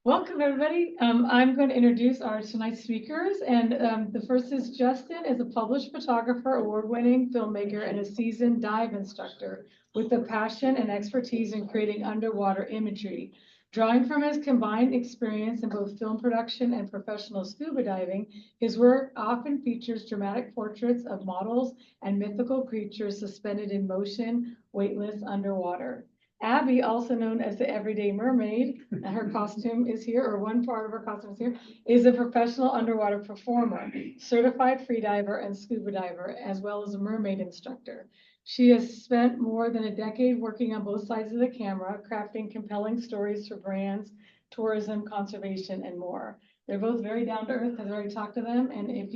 Welcome, everybody. I'm going to introduce our tonight's speakers, and the first is Justin, is a published photographer, award-winning filmmaker, and a seasoned dive instructor with a passion and expertise in creating underwater imagery. Drawing from his combined experience in both film production and professional scuba diving, his work often features dramatic portraits of models and mythical creatures suspended in motion, weightless underwater. Abbey, also known as the Everyday Mermaid, and her costume is here, or one part of her costume is here, is a professional underwater performer, certified freediver and scuba diver, as well as a mermaid instructor. She has spent more than a decade working on both sides of the camera, crafting compelling stories for brands, tourism, conservation, and more. They're both very down to earth, because I already talked to them. And if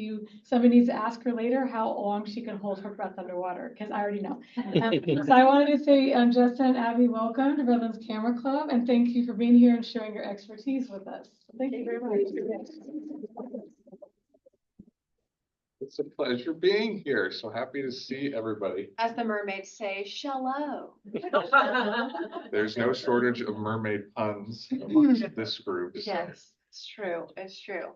somebody needs to ask her later how long she can hold her breath underwater, because I already know. So I wanted to say, Justin and Abbey, welcome to Redlands Camera Club, and thank you for being here and sharing your expertise with us. Thank you very much. It's a pleasure being here. So happy to see everybody. As the mermaids say, shallow. There's no shortage of mermaid puns amongst this group. So. Yes, it's true. It's true.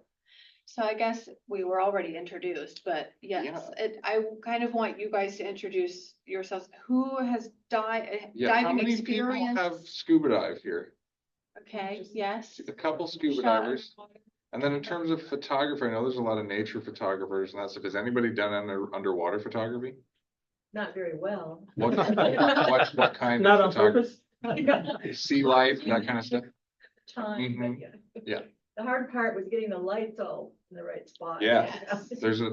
So I guess we were already introduced, but yes, I kind of want you guys to introduce yourselves. Who has diving How many experience? people have scuba dive here? Okay, yes. A couple scuba divers. And then in terms of photography, I know there's a lot of nature photographers and that stuff. Has anybody done underwater photography? Not very well. What kind Not of on photography? purpose. Sea life, that kind of stuff. Time, but Yeah. The hard part was getting the lights all in the right spot. Yeah. Yes.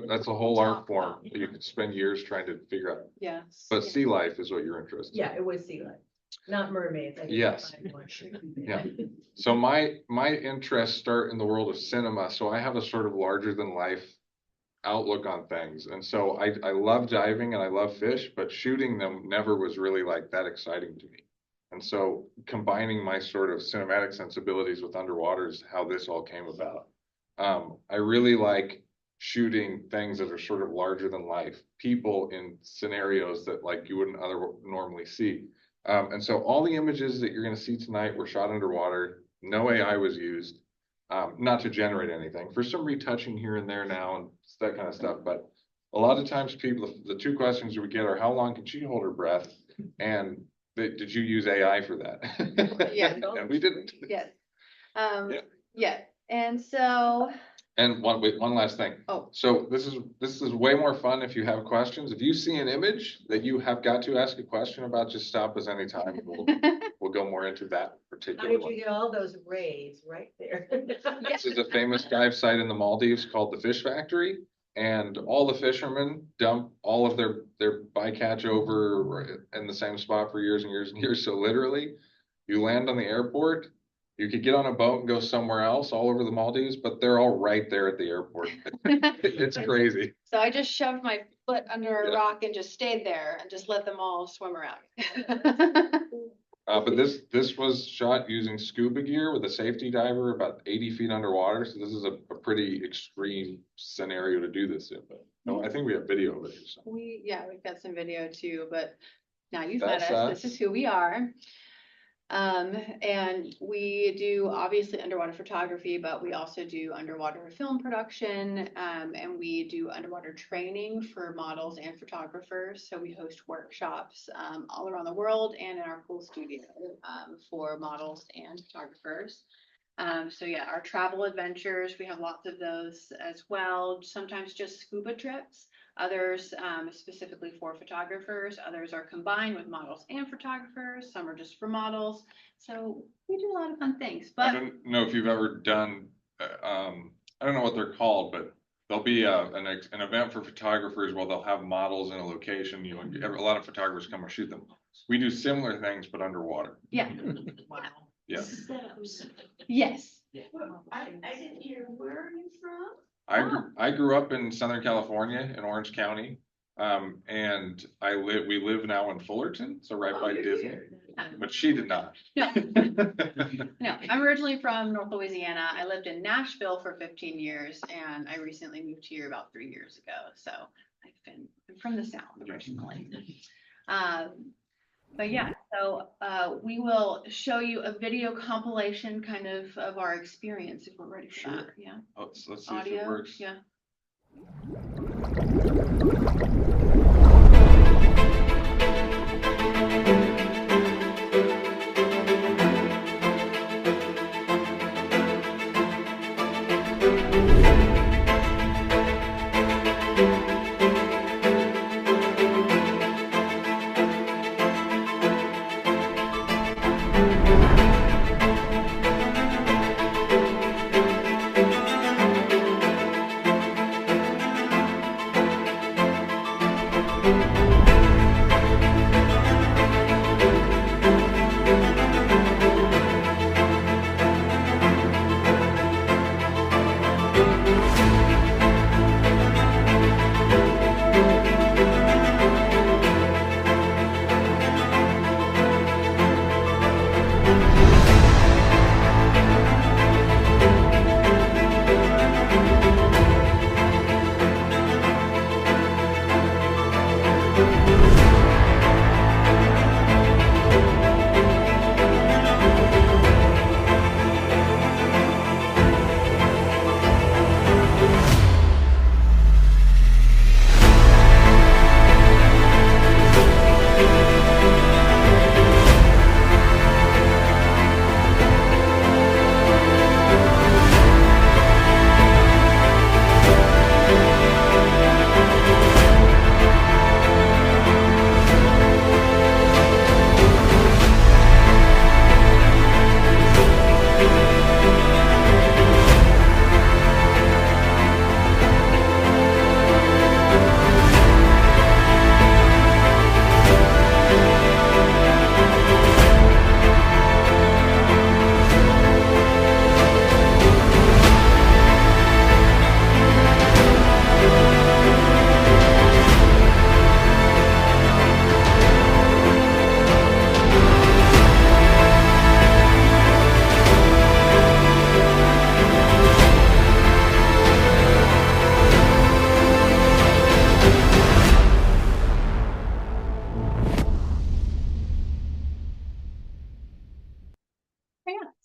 That's a whole art form that you could spend years trying to figure out. Yes. But sea life is what you're interested in. Yeah, it was sea life, not mermaids. I didn't Yes. find one. Yeah. So my interests start in the world of cinema. So I have a sort of larger than life outlook on things. And so I love diving and I love fish, but shooting them never was really like that exciting to me. And so combining my sort of cinematic sensibilities with underwater is how this all came about. I really like shooting things that are sort of larger than life, people in scenarios that like you wouldn't normally see. And so all the images that you're going to see tonight were shot underwater. No AI was used, not to generate anything. For some retouching here and there now and that kind of stuff. But a lot of times people, the two questions we get are, how long can she hold her breath? And did you use AI for that? Yeah. And we didn't. Yes. Yeah. And so. And one last thing. Oh. So this is way more fun if you have questions. If you see an image that you have got to ask a question about, just stop us anytime. We'll go more into that particular How did one. you get all those rays right there? This is a famous dive site in the Maldives called the Fish Factory, and all the fishermen dump all of their bycatch over in the same spot for years and years and years. So literally, you land on the airport. You could get on a boat and go somewhere else all over the Maldives, but they're all right there at the airport. It's crazy. So I just shoved my foot under a rock and just stayed there and just let them all swim around. But this was shot using scuba gear with a safety diver about 80 feet underwater. So this is a pretty extreme scenario to do this in. But no, I think we have video of it. So. We've got some video too, but now you've That's met us. This is who we are. And we do obviously underwater photography, but we also do underwater film production, and we do underwater training for models and photographers. So we host workshops all around the world and in our cool studio for models and photographers. So yeah, our travel adventures, we have lots of those as well. Sometimes just scuba trips. Others specifically for photographers, others are combined with models and photographers, some are just for models. So we do a lot of fun things. But I don't know if you've ever done, I don't know what they're called, but there'll be an event for photographers where they'll have models in a location. You know, a lot of photographers come and shoot them. We do similar things, but underwater. Yeah. Wow. Yeah. Yes. I didn't hear, where are you from? I grew up in Southern California in Orange County, and we live now in Fullerton, so right by Disney. But she did not. No. No, I'm originally from North Louisiana. I lived in Nashville for 15 years, and I recently moved here about 3 years ago. So I'm from the South originally. But yeah, So we will show you a video compilation kind of our experience if we're ready for that. Sure. Yeah. Oh, so let's see if it Audio. works. Yeah.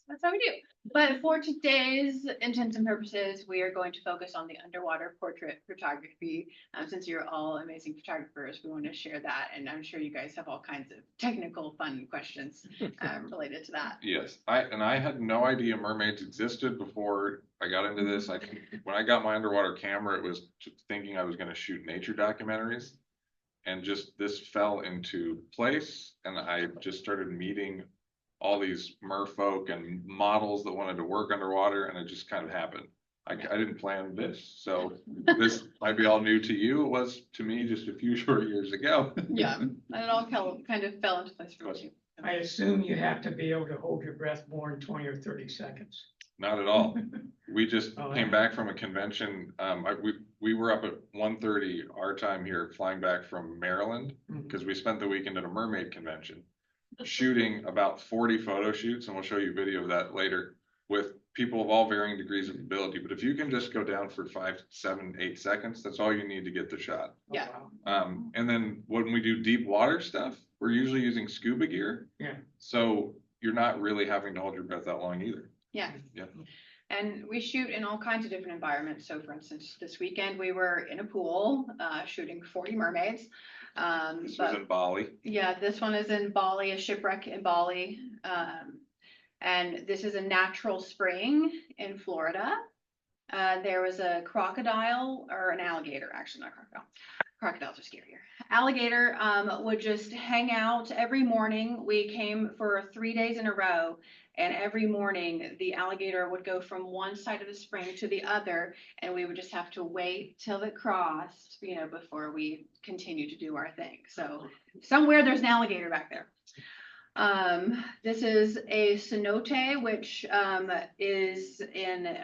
That's how we do. But for today's intents and purposes, we are going to focus on the underwater portrait photography. Since you're all amazing photographers, we want to share that. And I'm sure you guys have all kinds of technical fun questions related to that. Yes, I had no idea mermaids existed before I got into this. When I got my underwater camera, it was thinking I was going to shoot nature documentaries, and just this fell into place, and I just started meeting all these merfolk and models that wanted to work underwater, and it just kind of happened. I didn't plan this, so this might be all new to you. It was to me just a few short years ago. Yeah, and it all kind of fell into place for you. I assume you have to be able to hold your breath more than 20 or 30 seconds. Not at all. We just Oh, came yeah. back from a convention. We were up at 1:30 our time here, flying back from Maryland, because we spent the weekend at a mermaid convention, shooting about 40 photo shoots, and we'll show you video of that later, with people of all varying degrees of ability. But if you can just go down for 5, 7, 8 seconds, that's all you need to get the shot. Yeah. Oh, wow. And then when we do deep water stuff, we're usually using scuba gear. Yeah. So you're not really having to hold your breath that long either. Yeah. Yeah. And we shoot in all kinds of different environments. So for instance, this weekend we were in a pool shooting 40 mermaids. This was in Bali. Yeah, this one is in Bali, a shipwreck in Bali. And this is a natural spring in Florida. There was a crocodile or an alligator, actually not crocodile. Crocodiles are scarier. Alligator would just hang out every morning. We came for 3 days in a row, and every morning the alligator would go from one side of the spring to the other, and we would just have to wait till it crossed, before we continue to do our thing. So somewhere there's an alligator back there. This is a cenote, which is in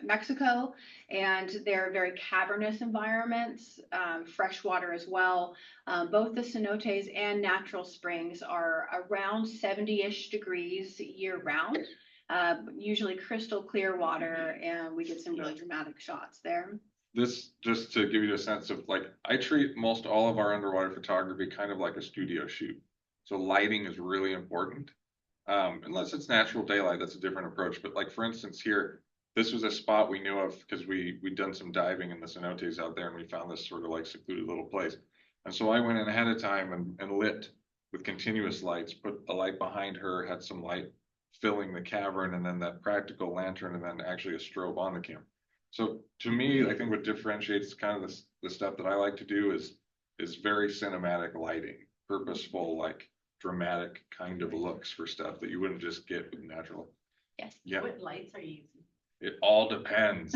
Mexico, and they're very cavernous environments, freshwater as well. Both the cenotes and natural springs are around 70-ish degrees year round, usually crystal clear water, and we get some really dramatic shots there. This, just to give you a sense of, I treat most all of our underwater photography kind of like a studio shoot. So lighting is really important. Unless it's natural daylight, that's a different approach. But like for instance here, this was a spot we knew of because we'd done some diving in the cenotes out there and we found this sort of like secluded little place. And so I went in ahead of time and lit with continuous lights, put a light behind her, had some light filling the cavern, and then that practical lantern, and then actually a strobe on the camera. So to me, I think what differentiates kind of the stuff that I like to do is very cinematic lighting, purposeful, like dramatic kind of looks for stuff that you wouldn't just get with natural. Yes. Yeah. What lights are you using? It all depends.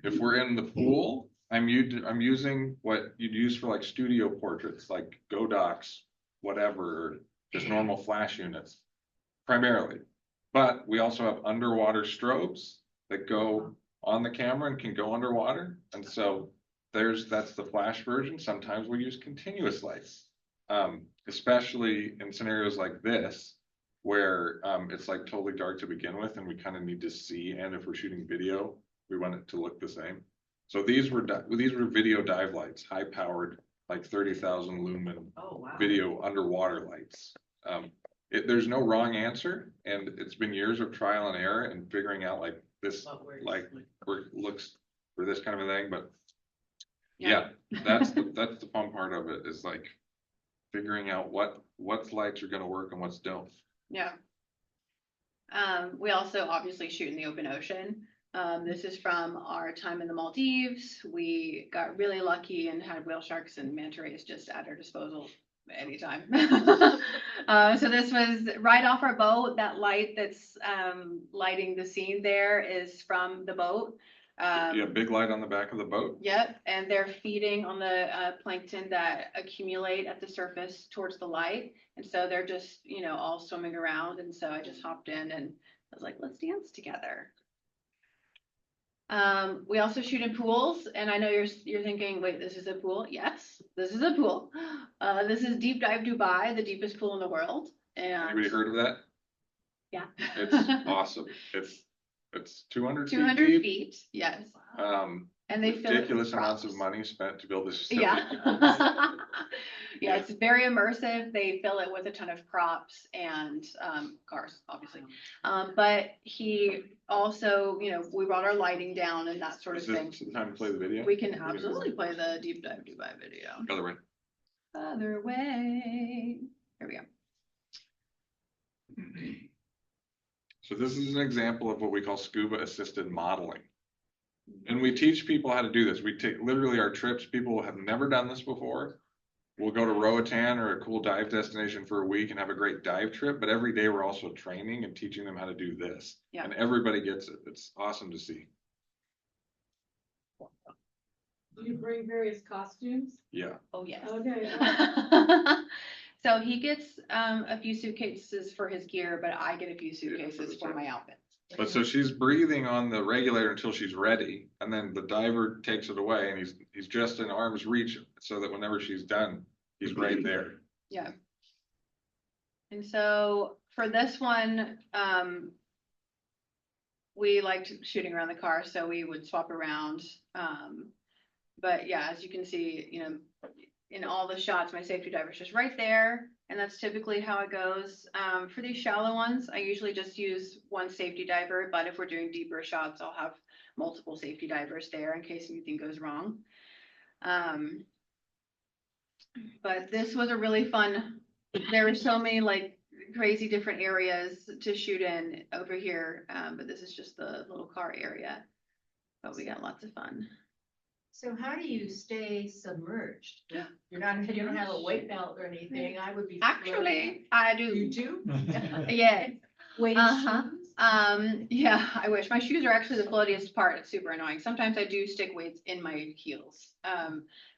If we're in the pool, I'm using what you'd use for like studio portraits, like Godox, whatever, just normal flash units, primarily. But we also have underwater strobes that go on the camera and can go underwater. And so that's the flash version. Sometimes we use continuous lights, especially in scenarios like this, where it's like totally dark to begin with and we kind of need to see, and if we're shooting video, we want it to look the same. So these were video dive lights, high powered, like 30,000 lumen video underwater lights. There's no wrong answer, and it's been years of trial and error and figuring out like this, like where it looks for this kind of a thing. But yeah, that's the fun part of it, is like figuring out what lights are going to work and what's don't. Yeah. We also obviously shoot in the open ocean. This is from our time in the Maldives. We got really lucky and had whale sharks and manta rays just at our disposal anytime. So this was right off our boat. That light that's lighting the scene there is from the boat. Yeah, big light on the back of the boat. Yep, and they're feeding on the plankton that accumulate at the surface towards the light. And so they're just, all swimming around. And so I just hopped in and I was like, let's dance together. We also shoot in pools, and I know you're thinking, wait, this is a pool? Yes, this is a pool. This is Deep Dive Dubai, the deepest pool in the world. And anybody heard of that? yeah, it's awesome. It's 200 200 feet. feet, yes. And they fill ridiculous it with amounts props. of money spent to build this. Yeah. Yeah, it's very immersive. They fill it with a ton of props and cars, obviously. But he also, we brought our lighting down and that sort of thing. Is this the time to play the video? We can absolutely play the Deep Dive Dubai video. Other way. Other way. Here we go. So this is an example of what we call scuba assisted modeling. And we teach people how to do this. We take literally our trips. People have never done this before. We'll go to Roatan or a cool dive destination for a week and have a great dive trip. But every day we're also training and teaching them how to do this. Yeah. And everybody gets it. It's awesome to see. Do you bring various costumes? Yeah. Oh, yes. Okay. So he gets a few suitcases for his gear, but I get a few suitcases for my outfit. But so she's breathing on the regulator until she's ready, and then the diver takes it away, and he's just in arm's reach so that whenever she's done, he's right there. Yeah. And so for this one, we liked shooting around the car, so we would swap around. But yeah, as you can see, in all the shots, my safety diver's just right there. And that's typically how it goes. For these shallow ones, I usually just use one safety diver, but if we're doing deeper shots, I'll have multiple safety divers there in case anything goes wrong. But this was a really fun, there were so many like crazy different areas to shoot in over here. But this is just the little car area, but we got lots of fun. So how do you stay submerged? You don't have a weight belt or anything. I would be. Actually, I do. You do? Yeah. Weight shoes? Yeah, I wish. My shoes are actually the floatiest part. It's super annoying. Sometimes I do stick weights in my heels.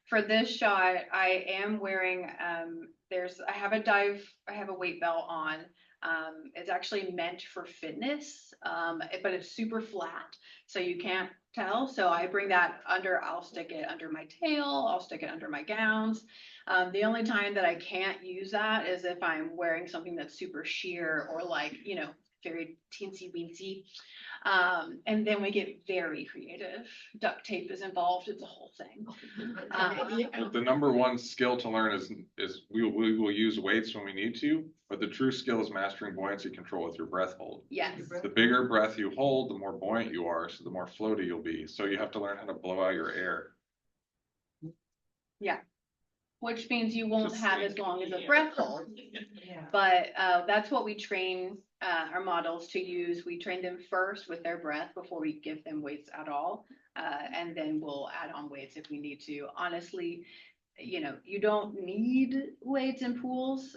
For this shot, I am wearing, I have a weight belt on. It's actually meant for fitness, but it's super flat, so you can't tell. So I bring that under, I'll stick it under my tail, I'll stick it under my gowns. The only time that I can't use that is if I'm wearing something that's super sheer or like, very teensy weensy. And then we get very creative. Duct tape is involved. It's a whole thing. The number one skill to learn is we will use weights when we need to, but the true skill is mastering buoyancy control with your breath hold. Yes. The bigger breath you hold, the more buoyant you are, so the more floaty you'll be. So you have to learn how to blow out your air. Yeah. Which means you won't Just have as long as a breath hold. Yeah. But that's what we train our models to use. We train them first with their breath before we give them weights at all. And then we'll add on weights if we need to. Honestly, you know, you don't need weights in pools,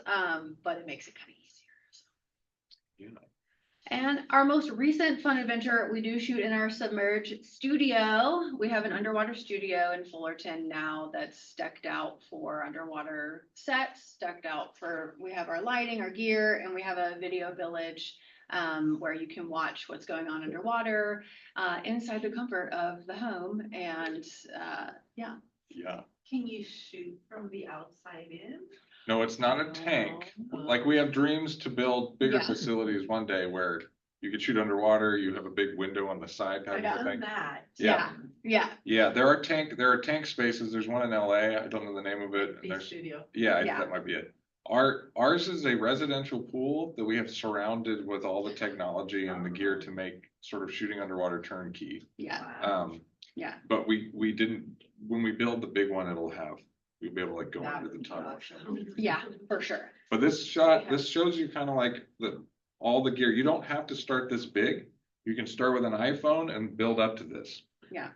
but it makes it kind of easier. So. Yeah. And our most recent fun adventure, we do shoot in our Submerge studio. We have an underwater studio in Fullerton now that's decked out for underwater sets, decked out for, we have our lighting, our gear, and we have a video village where you can watch what's going on underwater inside the comfort of the home. And yeah. Yeah. Can you shoot from the outside in? No, it's not a tank. Like we have dreams to build bigger Yeah. facilities one day where you could shoot underwater, you have a big window on the side I kind of done thing. that. Yeah. Yeah. Yeah, there are tank spaces. There's one in LA. I don't know the name of it. And Big there's, studio. yeah, Yeah. that might be it. Ours is a residential pool that we have surrounded with all the technology and the gear to make sort of shooting underwater turnkey. Yeah. Wow. Yeah. But we didn't, when we build the big one, we'll be able to like go That under would the be tunnel. awesome. Yeah, for sure. But this shows you kind of like all the gear. You don't have to start this big. You can start with an iPhone and build up to this.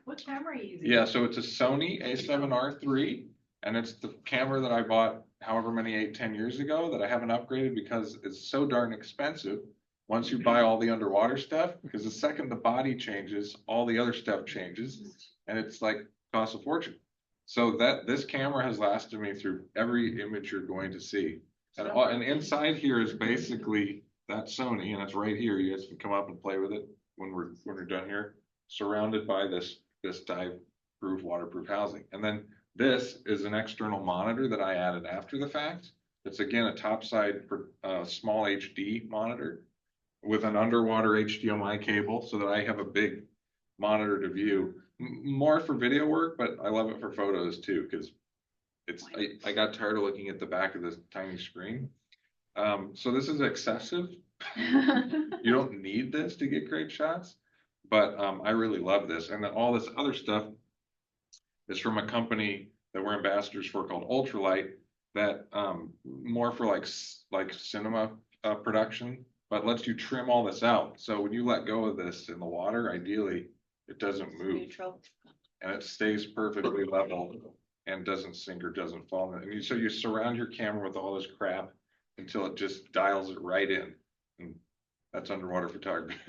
What camera are you using? Yeah, so it's a Sony A7R III, and it's the camera that I bought however many 10 years ago that I haven't upgraded because it's so darn expensive. Once you buy all the underwater stuff, because the second the body changes, all the other stuff changes, and it's like costs a fortune. So this camera has lasted me through every image you're going to see. And inside here is basically that Sony, and it's right here. You guys can come up and play with it when we're done here, surrounded by this dive-proof, waterproof housing. And then this is an external monitor that I added after the fact. It's again a topside small HD monitor with an underwater HDMI cable, so that I have a big monitor to view. More for video work, but I love it for photos too, because I got tired of looking at the back of this tiny screen. So this is excessive. You don't need this to get great shots, but I really love this. And then all this other stuff is from a company that we're ambassadors for called Ultralight, that more for like cinema production, but lets you trim all this out. So when you let go of this in the water, ideally it doesn't move. Neutral. And it stays perfectly level and doesn't sink or doesn't fall. And so you surround your camera with all this crap until it just dials it right in. And that's underwater photography.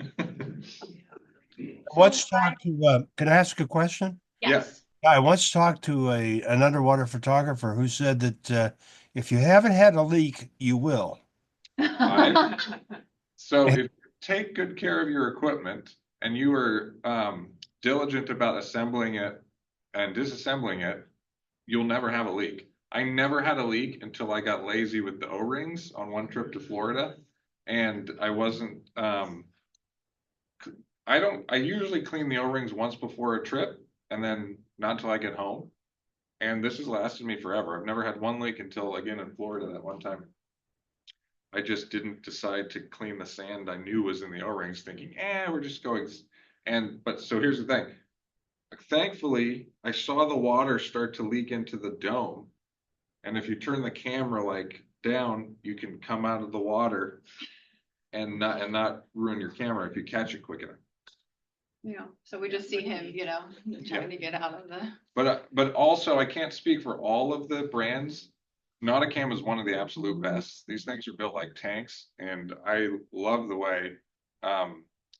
Once talked to, can I ask a question? Yes. I once talked to an underwater photographer who said that if you haven't had a leak, you will. So if you take good care of your equipment and you are diligent about assembling it and disassembling it, you'll never have a leak. I never had a leak until I got lazy with the O-rings on one trip to Florida. And I wasn't, I usually clean the O-rings once before a trip and then not until I get home. And this has lasted me forever. I've never had one leak until, again, in Florida that one time. I just didn't decide to clean the sand I knew was in the O-rings, thinking, we're just going. But so here's the thing. Thankfully, I saw the water start to leak into the dome. And if you turn the camera like down, you can come out of the water and not ruin your camera if you catch it quick enough. Yeah, so we just see him, trying to get out of the. But also I can't speak for all of the brands. Nauticam is one of the absolute best. These things are built like tanks, and I love the way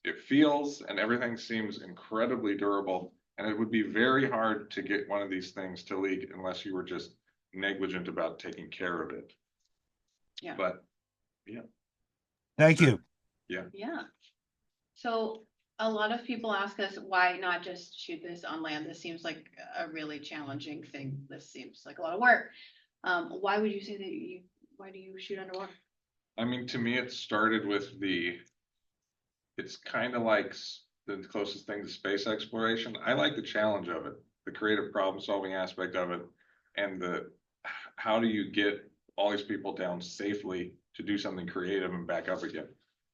it feels, and everything seems incredibly durable. And it would be very hard to get one of these things to leak unless you were just negligent about taking care of it. Yeah. But yeah. Thank you. Yeah. So a lot of people ask us, why not just shoot this on land? This seems like a really challenging thing. This seems like a lot of work. Why would you say why do you shoot underwater? I mean, to me, it started with it's kind of like the closest thing to space exploration. I like the challenge of it, the creative problem solving aspect of it, and the how do you get all these people down safely to do something creative and back up again.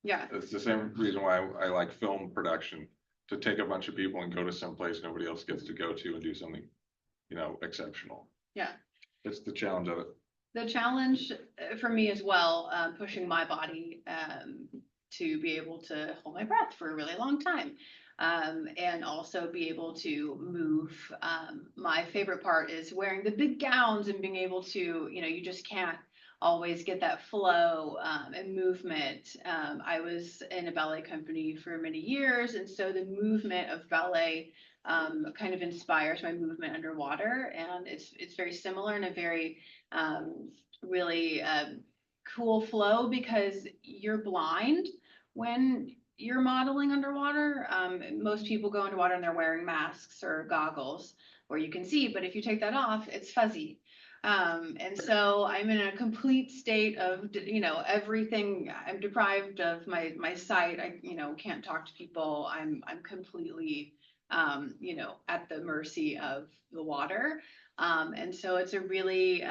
Yeah, It's the same reason why I like film production, to take a bunch of people and go to some place nobody else gets to go to and do something, exceptional. yeah. It's the challenge of it. The challenge for me as well, pushing my body to be able to hold my breath for a really long time. And also be able to move. My favorite part is wearing the big gowns and being able to, you just can't always get that flow and movement. I was in a ballet company for many years, and so the movement of ballet kind of inspires my movement underwater, and it's very similar in a very really cool flow, because you're blind when you're modeling underwater. Most people go underwater and they're wearing masks or goggles where you can see, but if you take that off, it's fuzzy. And so I'm in a complete state of, everything. I'm deprived of my sight. I, can't talk to people. I'm completely, at the mercy of the water. And so it's a really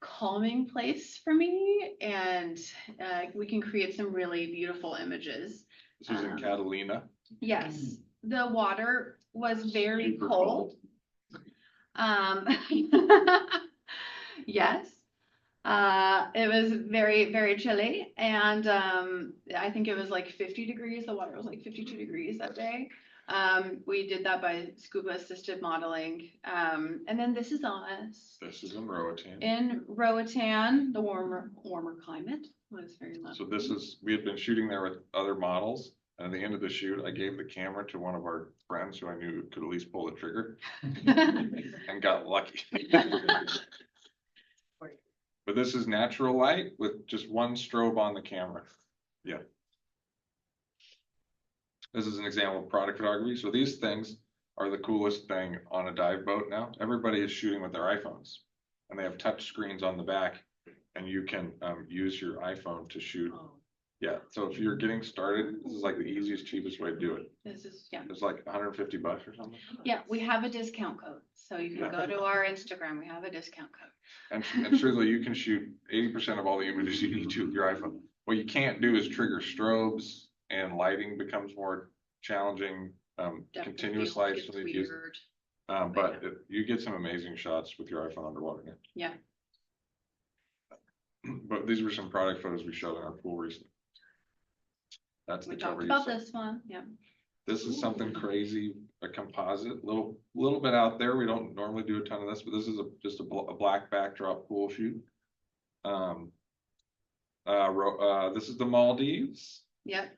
calming place for me, and we can create some really beautiful images. This is in Catalina. Yes, the water was very Super cold. Yes, it was very, very chilly, and I think it was like 50 degrees. The water was like 52 degrees that day. We did that by scuba assisted modeling. And then this is us This is in Roatan. in Roatan, the warmer climate was very lovely. So we had been shooting there with other models. And at the end of the shoot, I gave the camera to one of our friends who I knew could at least pull the trigger, and got lucky. But this is natural light with just one strobe on the camera. Yeah. This is an example of product photography. So these things are the coolest thing on a dive boat now. Everybody is shooting with their iPhones, and they have touch screens on the back, and you can use your iPhone to shoot. Yeah, so if you're getting started, this is like the easiest, cheapest way to do it. This is, yeah. It's like $150 or something. Yeah, we have a discount code. So you can go to our Instagram. We have a discount code. And truthfully, you can shoot 80% of all the images you need to with your iPhone. What you can't do is trigger strobes, and lighting becomes more challenging. Continuous lights. It's weird. But you get some amazing shots with your iPhone underwater now. Yeah. But these were some product photos we showed in our pool recently. That's the We cover. talked you about saw. this one. Yeah. This is something crazy, a composite, little bit out there. We don't normally do a ton of this, but this is just a black backdrop pool shoot. This is the Maldives. Yep.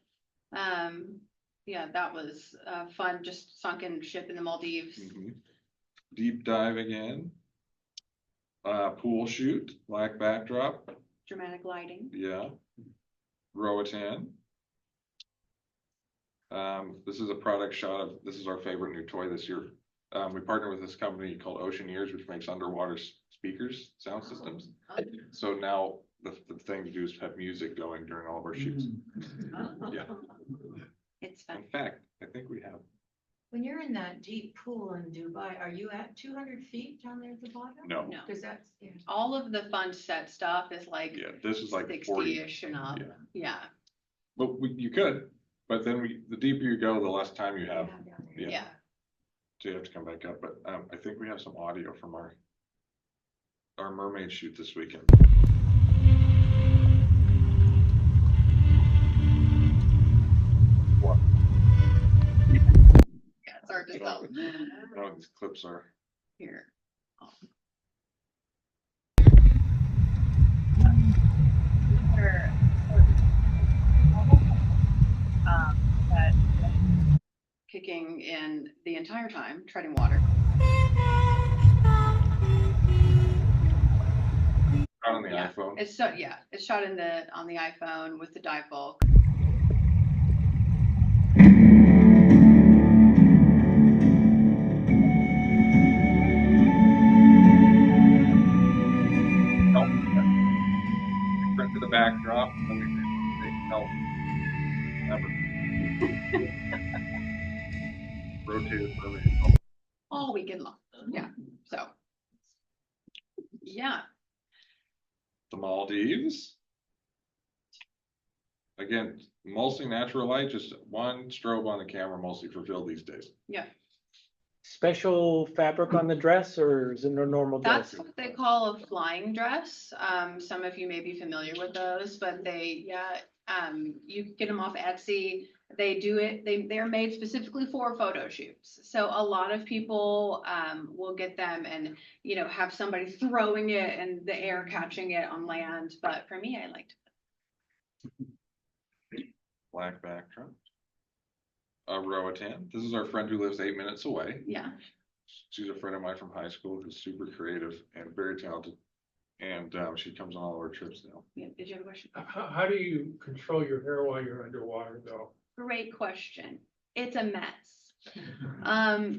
Yeah, that was fun. Just sunken ship in the Maldives. Mhm. Deep dive again. Pool shoot, black backdrop. Dramatic lighting. Yeah. Roatan. This is a product shot of, this is our favorite new toy this year. We partnered with this company called Ocean Ears, which makes underwater speakers, sound systems. So now the thing to do is have music going during all of our shoots. Yeah. It's fun. In fact, I think we have. When you're in that deep pool in Dubai, are you at 200 feet down there at the bottom? No. No. Because that's, yeah. All of the fun set stuff is like Yeah, this is like 40. 60-ish and up. Yeah. Yeah. But you could, but then the deeper you go, the less time you have. down there. Yeah. So you have to come back up. But I think we have some audio from our mermaid shoot this weekend. What? Yeah, it's hard to tell. I don't know what these clips are. Here. That kicking in the entire time, treading water. Out on the Yeah. iPhone. It's shot on the iPhone with the dive bulk. Print to the backdrop. And we help Never. Rotated mermaid. all weekend long. Yeah, so. Yeah, The Maldives. Again, mostly natural light, just one strobe on the camera mostly for Phil these days. yeah. Special fabric on the dress, or is it a normal dress? That's what they call a flying dress. Some of you may be familiar with those, but you can get them off Etsy. They do it, they're made specifically for photo shoots. So a lot of people, will get them and, have somebody throwing it and the air catching it on land. But for me, I liked Black backdrop. Roatan. This is our friend who lives 8 minutes away. yeah. She's a friend of mine from high school who's super creative and very talented. And she comes on all of our trips now. Yeah, did you have a question? How do you control your hair while you're underwater though? Great question. It's a mess.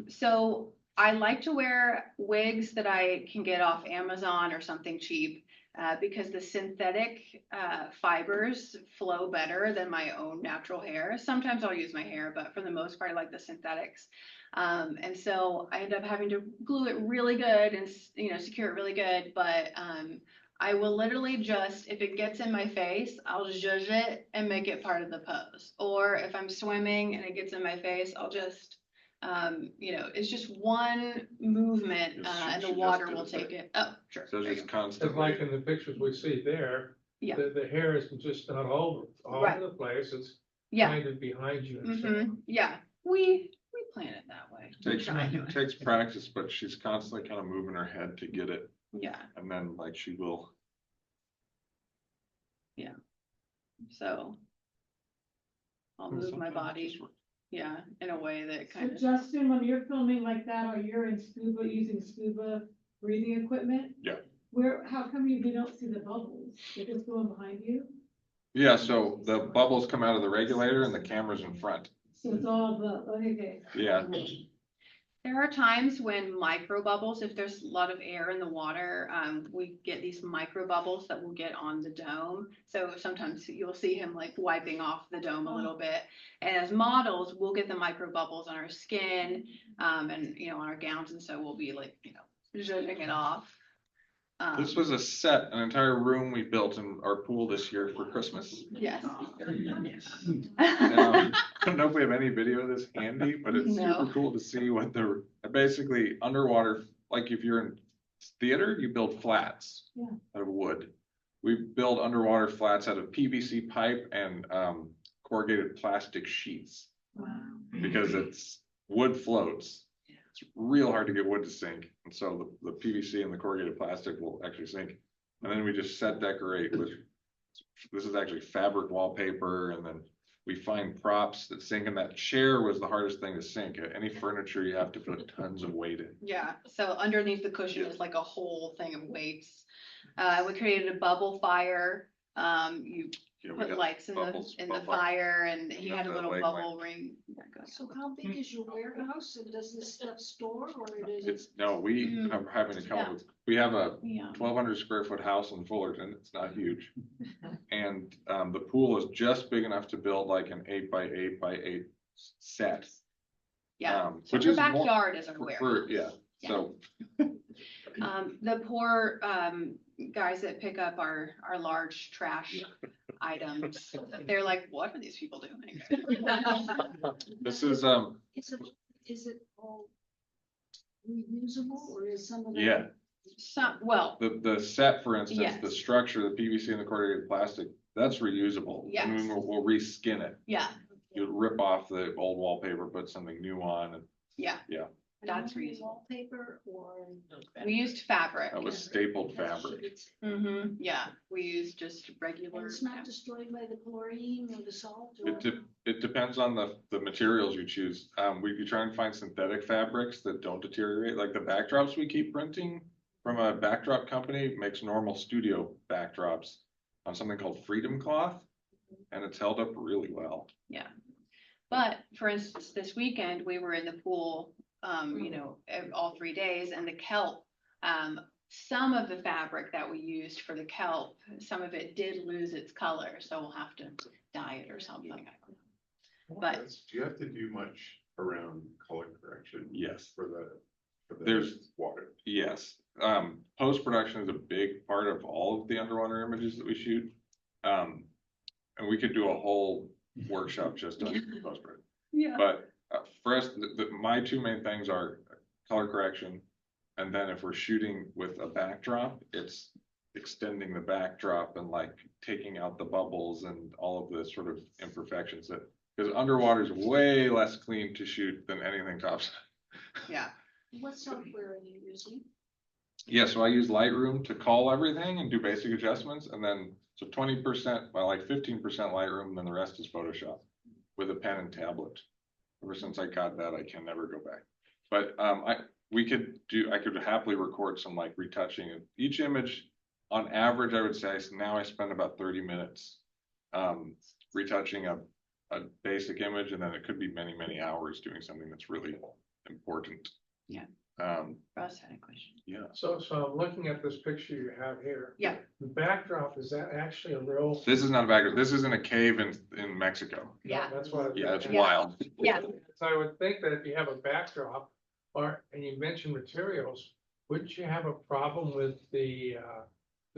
So I like to wear wigs that I can get off Amazon or something cheap, because the synthetic fibers flow better than my own natural hair. Sometimes I'll use my hair, but for the most part, I like the synthetics. And so I end up having to glue it really good and, secure it really good. But I will literally just, if it gets in my face, I'll zhuzh it and make it part of the pose. Or if I'm swimming and it gets in my face, I'll just, it's just one movement and the She water just will did it. take it. Oh, sure. So There you just go. It's constantly. like in the pictures we see there, Yeah. the hair is just not all Right. over the place, it's Yeah. kind of behind you and so Hmm. on. Yeah. We plan it that way. We Takes, try to. takes practice, but she's constantly kind of moving her head to get it. Yeah. And then like she will. So I'll move my body, yeah, in a way that So kind of, Justin, when you're filming like that, or you're in scuba, using scuba breathing equipment? Yeah. How come we don't see the bubbles? They're just going behind you? Yeah, so the bubbles come out of the regulator and the camera's in front. So it's all okay. Yeah. there are times when micro bubbles, if there's a lot of air in the water, we get these micro bubbles that will get on the dome. So sometimes you'll see him like wiping off the dome a little bit. And as models, we'll get the micro bubbles on our skin, and, on our gowns. And so we'll be like, zhuzhing it off. This was a set, an entire room we built in our pool this year for Christmas. Yes. Now, I don't know if we have any video of this handy, but it's No. super cool to see what basically underwater, like if you're in theater, you build flats Yeah. out of wood. We build underwater flats out of PVC pipe and corrugated plastic sheets Wow. because it's wood floats. It's real hard to get wood to sink. And so the PVC and the corrugated plastic will actually sink. And then we just set decorate with, this is actually fabric wallpaper. And then we find props that sink, and that chair was the hardest thing to sink. Any furniture, you have to put tons of weight in. Yeah, so underneath the cushion is like a whole thing of weights. We created a bubble fire. You Yeah, we put got lights in bubbles, the bubble. fire, and he Yeah, had a the little leg bubble ring. Yeah, go ahead. So how big is your warehouse, and does this stuff store, or is it? It's, no, we are having to come up Yeah. with, we have a Yeah. 1,200 square foot house in Fullerton. It's not huge. And the pool is just big enough to build like an 8x8x8 set. Yeah, so which her is more backyard is our for, warehouse. yeah, so The poor guys that pick up our large trash items, they're like, what are these people doing? this is, Is it all reusable, or is some of it? yeah, Well, the set, for instance, the Yes. structure, the PVC and the corrugated plastic, that's reusable. Yes. And we'll reskin it. yeah, You rip off the old wallpaper, put something new on, and yeah, yeah, that's Only reusable. wallpaper, or? We used fabric. that was stapled fabric. Yeah, we used just And regular. it's not destroyed by the chlorine or the salt? Or? It depends on the materials you choose. We try and find synthetic fabrics that don't deteriorate, like the backdrops we keep printing from a backdrop company makes normal studio backdrops on something called Freedom Cloth, and it's held up really well. Yeah. But for instance, this weekend, we were in the pool, all 3 days, and the kelp, some of the fabric that we used for the kelp, some of it did lose its color, so we'll have to dye it or something. But Do you have to do much around color correction? Yes. For the There's- water? Yes, post-production is a big part of all of the underwater images that we shoot. And we could do a whole workshop just on post-production. yeah, But for us, my two main things are color correction. And then if we're shooting with a backdrop, it's extending the backdrop and like taking out the bubbles and all of the sort of imperfections that, because underwater is way less clean to shoot than anything topside. yeah. What software are you using? Yeah, so I use Lightroom to call everything and do basic adjustments, and then so 20%, well, like 15% Lightroom, and then the rest is Photoshop with a pen and tablet. Ever since I got that, I can never go back. But I could happily record some like retouching of each image. On average, I would say now I spend about 30 minutes retouching a basic image, and then it could be many, many hours doing something that's really important. Yeah. Russ had a question. Yeah. So I'm looking at this picture you have here. Yeah. The backdrop, is that actually a real? This is not a background. This is in a cave in Mexico. Yeah. That's what. Yeah, it's Yeah. wild. Yeah. So I would think that if you have a backdrop, and you mentioned materials, wouldn't you have a problem with the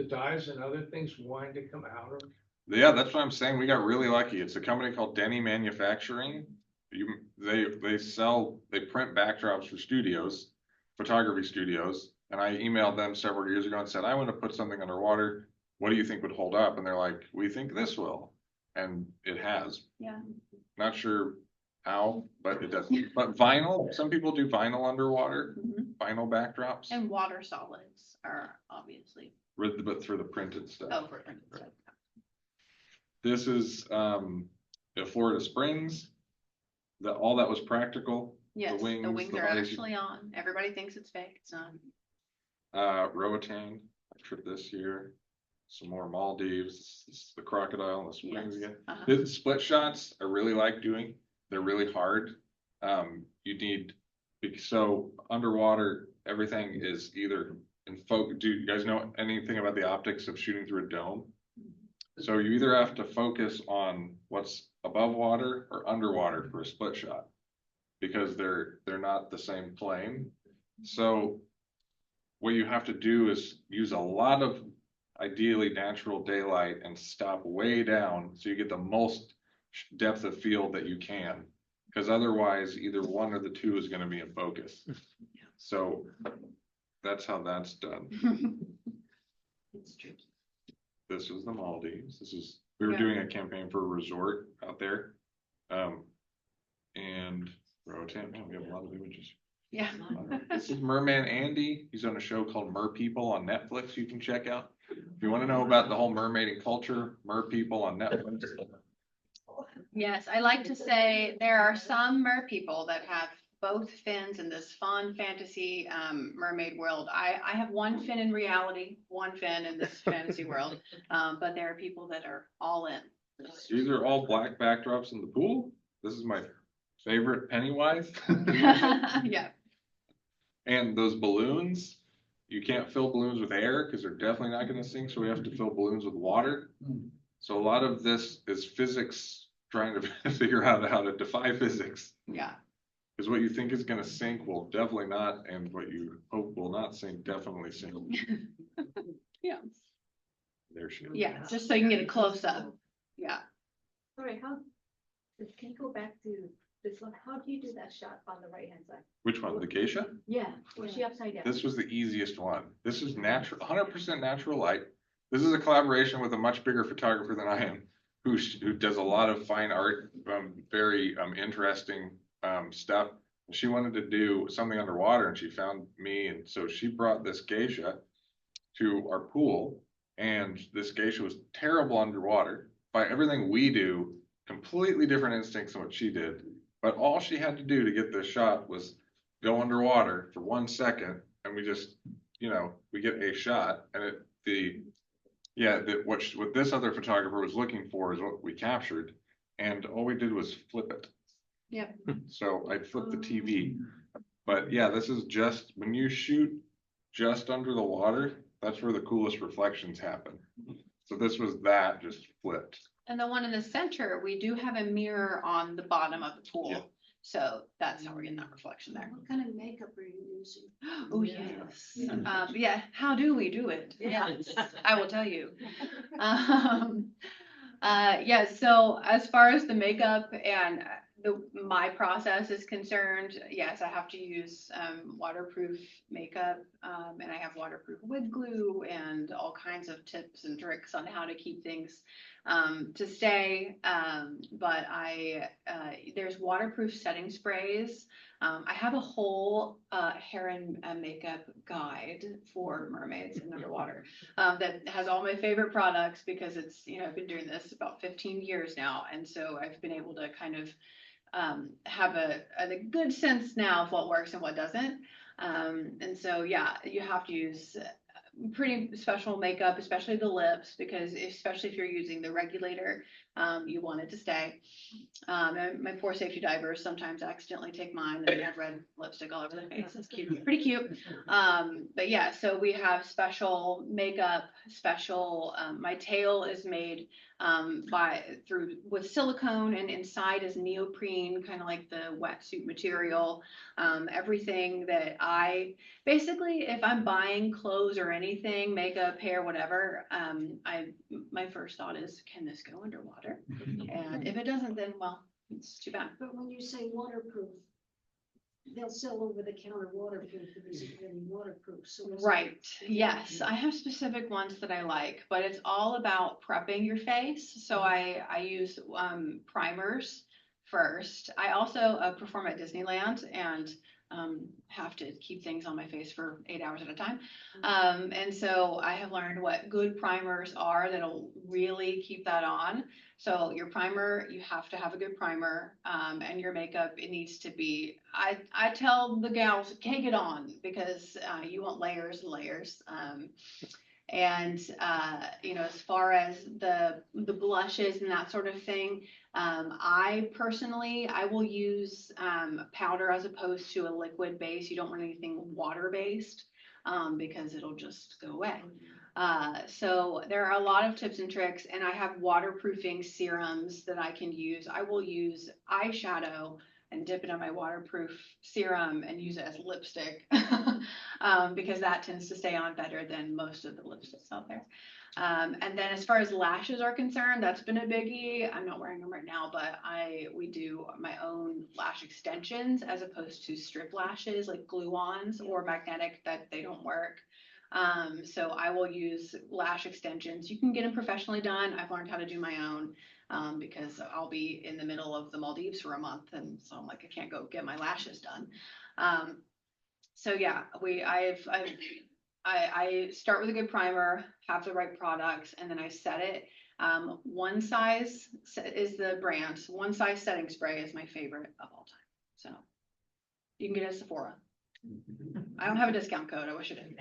dyes and other things wanting to come out of? Yeah, that's what I'm saying. We got really lucky. It's a company called Denny Manufacturing. They print backdrops for studios, photography studios. And I emailed them several years ago and said, I want to put something underwater. What do you think would hold up? And they're like, we think this will. And it has. Yeah. Not sure how, but it does. But vinyl, some people do vinyl underwater, vinyl backdrops. And water solids are obviously. But through the printed stuff. Oh, for printed stuff. This is at Florida Springs. All that was practical. Yes, the wings, wings the are lights. actually on. Everybody thinks it's fake. It's not. Roatan, trip this year. Some more Maldives. This is the crocodile and the springs Yes. again. The split shots I really like doing. They're really hard. You need, so underwater, everything is either in focus. Do you guys know anything about the optics of shooting through a dome? So you either have to focus on what's above water or underwater for a split shot, because they're not the same plane. So what you have to do is use a lot of ideally natural daylight and stop way down so you get the most depth of field that you can, because otherwise either one or the two is going to be in focus. So that's how that's done. It's tricky. This was the Maldives. We were doing a campaign for a resort out there. And Roatan, man, we have a lot of images. Yeah. This is Merman Andy. He's on a show called Mer People on Netflix you can check out. If you want to know about the whole mermaiding culture, Mer People on Netflix. Yes, I like to say there are some mer people that have both fins in this fun fantasy mermaid world. I have one fin in reality, one fin in this fantasy world, but there are people that are all in. These are all black backdrops in the pool. This is my favorite Pennywise. Yeah. And those balloons, you can't fill balloons with air because they're definitely not going to sink. So we have to fill balloons with water. So a lot of this is physics trying to figure out how to defy physics. Yeah. Because what you think is going to sink will definitely not, and what you hope will not sink definitely sink. Yeah. There she is. Yeah, just so you can get a close up. Yeah. All right, can you go back to this one? How do you do that shot on the right hand side? Which one? The geisha? Yeah, was she upside down? This was the easiest one. This is natural, 100% natural light. This is a collaboration with a much bigger photographer than I am, who does a lot of fine art, very interesting stuff. She wanted to do something underwater, and she found me, and so she brought this geisha to our pool, and this geisha was terrible underwater. By everything we do, completely different instincts than what she did. But all she had to do to get this shot was go underwater for 1 second, and we just, we get a shot, and what this other photographer was looking for is what we captured, and all we did was flip it. Yep. So I flipped the TV, but yeah, this is just when you shoot just under the water, that's where the coolest reflections happen. So this was that just flipped. And the one in the center, we do have a mirror on the bottom of the Yeah. pool. So that's how we're getting that reflection there. What kind of makeup are you using? Oh, yes. Yeah, how do we do it? Yes. I will tell you. Yeah, so as far as the makeup and my process is concerned, yes, I have to use waterproof makeup, and I have waterproof wig glue and all kinds of tips and tricks on how to keep things to stay. But there's waterproof setting sprays. I have a whole hair and makeup guide for mermaids and underwater that has all my favorite products because it's, I've been doing this about 15 years now. And so I've been able to kind of have a good sense now of what works and what doesn't. And so, yeah, you have to use pretty special makeup, especially the lips, because especially if you're using the regulator, you want it to stay. And my poor safety divers sometimes accidentally take mine and they have red lipstick all over their face. It's cute, pretty cute. But yeah, so we have special makeup, my tail is made with silicone, and inside is neoprene, kind of like the wetsuit material. Everything that basically, if I'm buying clothes or anything, makeup, hair, whatever, my first thought is, can this go underwater? And if it doesn't, then well, it's too bad. But when you say waterproof, they'll sell over the counter waterproof, but is it really waterproof? So is it- Right. Yes, I have specific ones that I like, but it's all about prepping your face. So I use primers first. I also perform at Disneyland and have to keep things on my face for 8 hours at a time. And so I have learned what good primers are that'll really keep that on. So your primer, you have to have a good primer, and your makeup, it needs to be, I tell the gals, cake it on, because you want layers and layers. And as far as the blushes and that sort of thing, I personally will use powder as opposed to a liquid base. You don't want anything water based, because it'll just go away. So there are a lot of tips and tricks, and I have waterproofing serums that I can use. I will use eyeshadow and dip it in my waterproof serum and use it as lipstick, because that tends to stay on better than most of the lipsticks out there. And then as far as lashes are concerned, that's been a biggie. I'm not wearing them right now, but we do my own lash extensions as opposed to strip lashes like glue-ons or magnetic, that they don't work. So I will use lash extensions. You can get them professionally done. I've learned how to do my own, because I'll be in the middle of the Maldives for a month, and so I'm like, I can't go get my lashes done. So yeah, I start with a good primer, have the right products, and then I set it. One Size is the brand. One Size setting spray is my favorite of all time. So you can get it at Sephora. I don't have a discount code. I wish I did.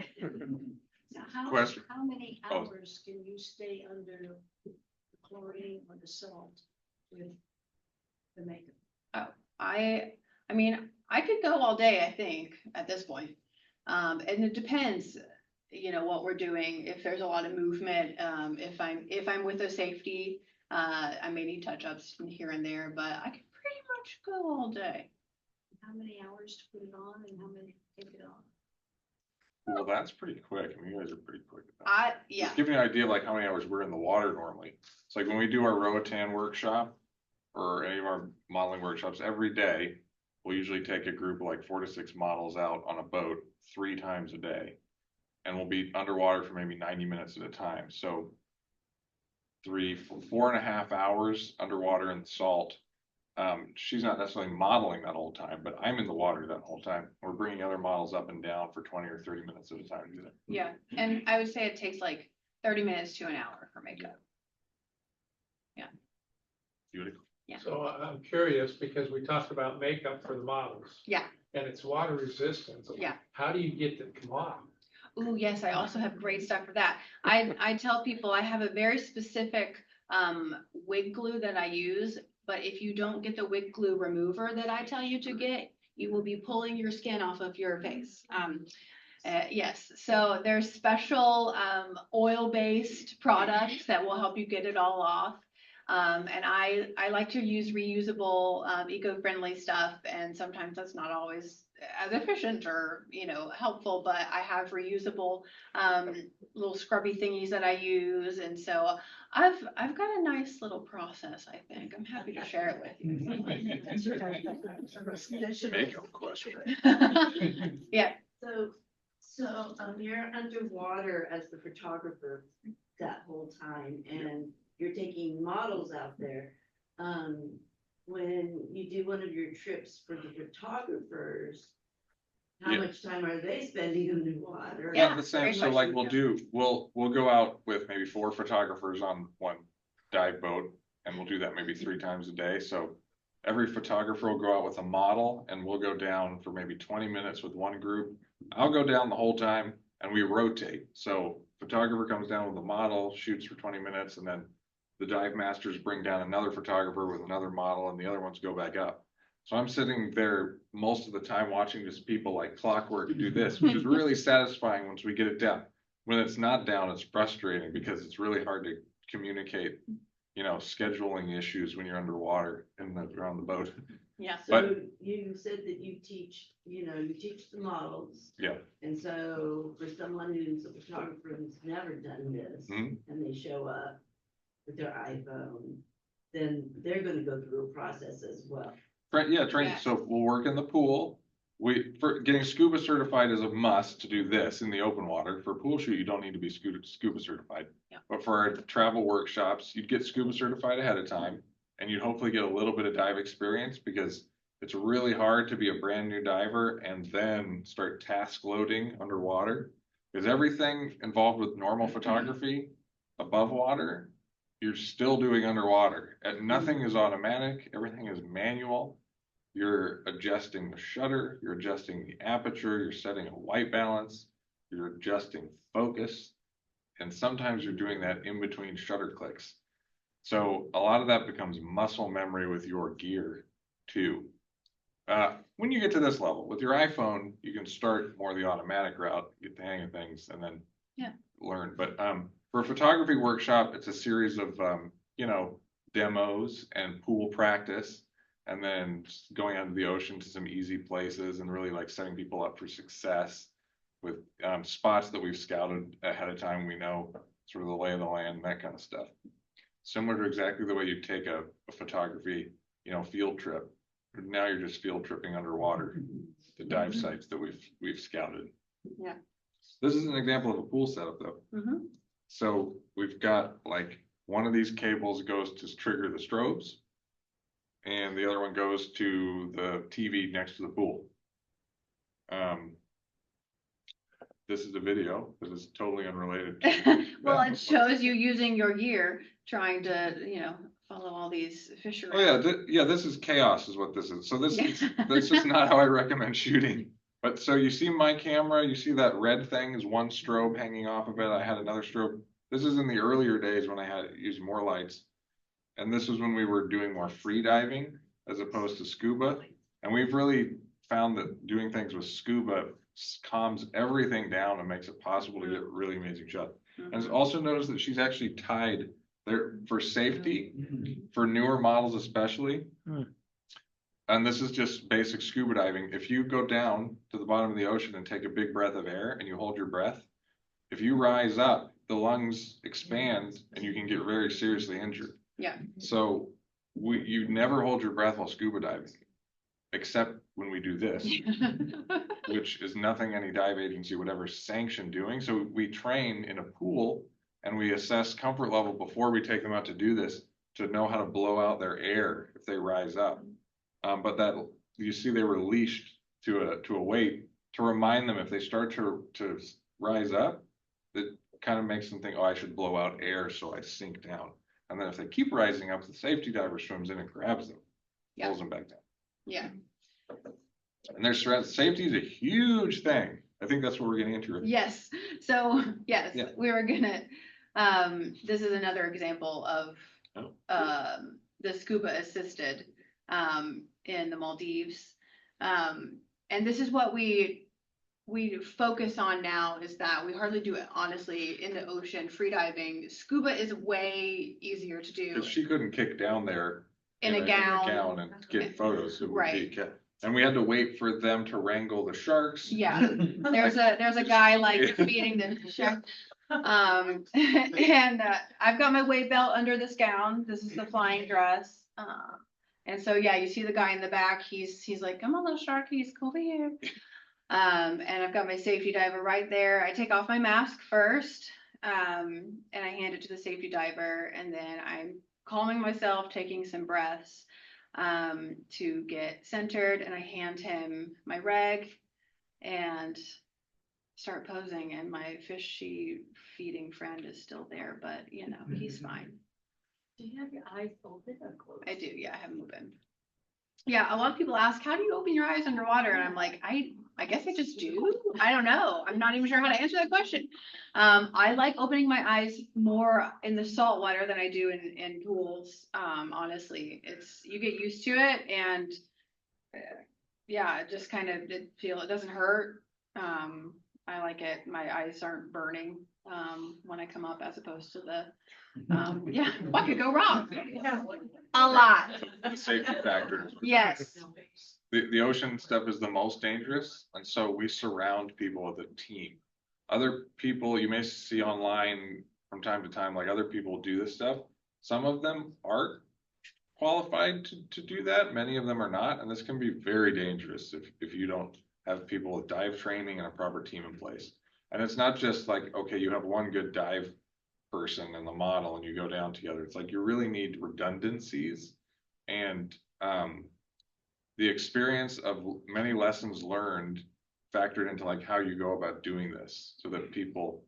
Now, Question. how many Oh. hours can you stay under the chlorine or the salt with the makeup? I mean, I could go all day, I think, at this point. And it depends, what we're doing. If there's a lot of movement, if I'm with a safety, I may need touch-ups here and there, but I could pretty much go all day. How many hours to put it on and how many to take it off? Well, that's pretty quick. I mean, you guys are pretty quick at that. Yeah. Just give you an idea of like how many hours we're in the water normally. It's like when we do our Roatan workshop or any of our modeling workshops, every day, we'll usually take a group of like 4 to 6 models out on a boat 3 times a day. And we'll be underwater for maybe 90 minutes at a time. So 4.5 hours underwater in the salt. She's not necessarily modeling that whole time, but I'm in the water that whole time. We're bringing other models up and down for 20 or 30 minutes at a time. Yeah, and I would say it takes like 30 minutes to an hour for makeup. Beautiful. Yeah. So I'm curious, because we talked about makeup for the models. Yeah. And it's water resistant. So Yeah. how do you get it to come off? Oh, yes, I also have great stuff for that. I tell people I have a very specific wig glue that I use, but if you don't get the wig glue remover that I tell you to get, you will be pulling your skin off of your face. Yes, so there's special oil-based products that will help you get it all off. And I like to use reusable, eco-friendly stuff, and sometimes that's not always as efficient or, helpful, but I have reusable, little scrubby thingies that I use, and so I've got a nice little process, I think. I'm happy to share it with you. Make 'em question. Yeah. So you're underwater as the photographer that whole time, and you're taking models out there. When you do one of your trips for the photographers, how Yeah. much time are they spending underwater? Yeah, the same. great So like we'll go out with maybe 4 photographers on one dive boat, and we'll do that maybe 3 times a day. So every photographer will go out with a model, and we'll go down for maybe 20 minutes with one group. I'll go down the whole time, and we rotate. So photographer comes down with a model, shoots for 20 minutes, and then the dive masters bring down another photographer with another model, and the other ones go back up. So I'm sitting there most of the time watching just people like clockwork do this, which is really satisfying once we get it down. When it's not down, it's frustrating because it's really hard to communicate, scheduling issues when you're underwater and around the boat. Yeah. So you said that you teach the models. Yeah. And so for someone who's a photographer who's never done this, Mhm. and they show up with their iPhone, then they're gonna go through a process as well. Right, yeah, training. Yeah. So we'll work in the pool. For getting scuba certified is a must to do this in the open water. For pool shoot, you don't need to be scuba certified. Yeah. But for our travel workshops, you'd get scuba certified ahead of time, and you'd hopefully get a little bit of dive experience, because it's really hard to be a brand new diver and then start task loading underwater. Because everything involved with normal photography above water, you're still doing underwater. And nothing is automatic, everything is manual. You're adjusting the shutter, you're adjusting the aperture, you're setting a white balance, you're adjusting focus, and sometimes you're doing that in between shutter clicks. So a lot of that becomes muscle memory with your gear too. When you get to this level with your iPhone, you can start more the automatic route, get the hang of things, and then learn. But for a photography workshop, it's a series of demos and pool practice, and then going out to the ocean to some easy places, and really like setting people up for success with spots that we've scouted ahead of time. We know sort of the lay of the land, that kind of stuff. Similar to exactly the way you take a photography, field trip. Now you're just field tripping underwater, the dive sites that we've scouted. Yeah. This is an example of a pool setup though. Mm-hmm. So we've got like one of these cables goes to trigger the strobes, and the other one goes to the TV next to the pool. This is a video that is totally unrelated. Well, it shows you using your gear, trying to, follow all these fish Oh yeah, around. this is chaos is what this is. So this is not how I recommend shooting. But so you see my camera, you see that red thing is one strobe hanging off of it. I had another strobe. This is in the earlier days when I had used more lights. And this was when we were doing more free diving as opposed to scuba. And we've really found that doing things with scuba calms everything down and makes it possible to get really amazing shots. And also notice that she's actually tied there for safety, for newer models especially. And this is just basic scuba diving. If you go down to the bottom of the ocean and take a big breath of air and you hold your breath, if you rise up, the lungs expand and you can get very seriously injured. Yeah. So you never hold your breath while scuba diving, except when we do this, which is nothing any dive agency would ever sanction doing. So we train in a pool and we assess comfort level before we take them out to do this, to know how to blow out their air if they rise up. But that you see they were leashed to a weight to remind them if they start to rise up, that kind of makes them think, oh, I should blow out air so I sink down. And then if they keep rising up, the safety diver swims in and grabs them, pulls them back down. Yeah. And there's safety is a huge thing. I think that's what we're getting into. Yes. So yes, we were gonna. This is another example of the scuba assisted in the Maldives, and this is what we we focus on now is that we hardly do it honestly in the ocean. Free diving, scuba is way easier to do Cause she couldn't kick down there. in a gown. And get photos. It would be, Right. and we had to wait for them to wrangle the sharks. Yeah, there's a guy like feeding the shark. And I've got my weight belt under this gown. This is the flying dress. And so, yeah, you see the guy in the back. He's like, come on, little sharkies, come over here. And I've got my safety diver right there. I take off my mask first, and I hand it to the safety diver, and then I'm calming myself, taking some breaths, to get centered, and I hand him my reg and start posing, and my fishy feeding friend is still there, but you know, he's fine. Do you have your eyes open or closed? I do, yeah, I have them open. Yeah, a lot of people ask, how do you open your eyes underwater? And I'm like, I guess I just do. I don't know. I'm not even sure how to answer that question. I like opening my eyes more in the salt water than I do in pools. Honestly, you get used to it, and yeah, it just kind of it doesn't hurt. I like it. My eyes aren't burning when I come up, as opposed to the yeah, what could go wrong? A lot. The safety factor. Yes. The ocean stuff is the most dangerous, and so we surround people with a team. Other people you may see online from time to time, like other people do this stuff. Some of them aren't qualified to do that. Many of them are not, and this can be very dangerous if you don't have people with dive training and a proper team in place. And it's not just like, okay, you have one good dive person and the model and you go down together. It's like you really need redundancies and the experience of many lessons learned factored into like how you go about doing this, so that people,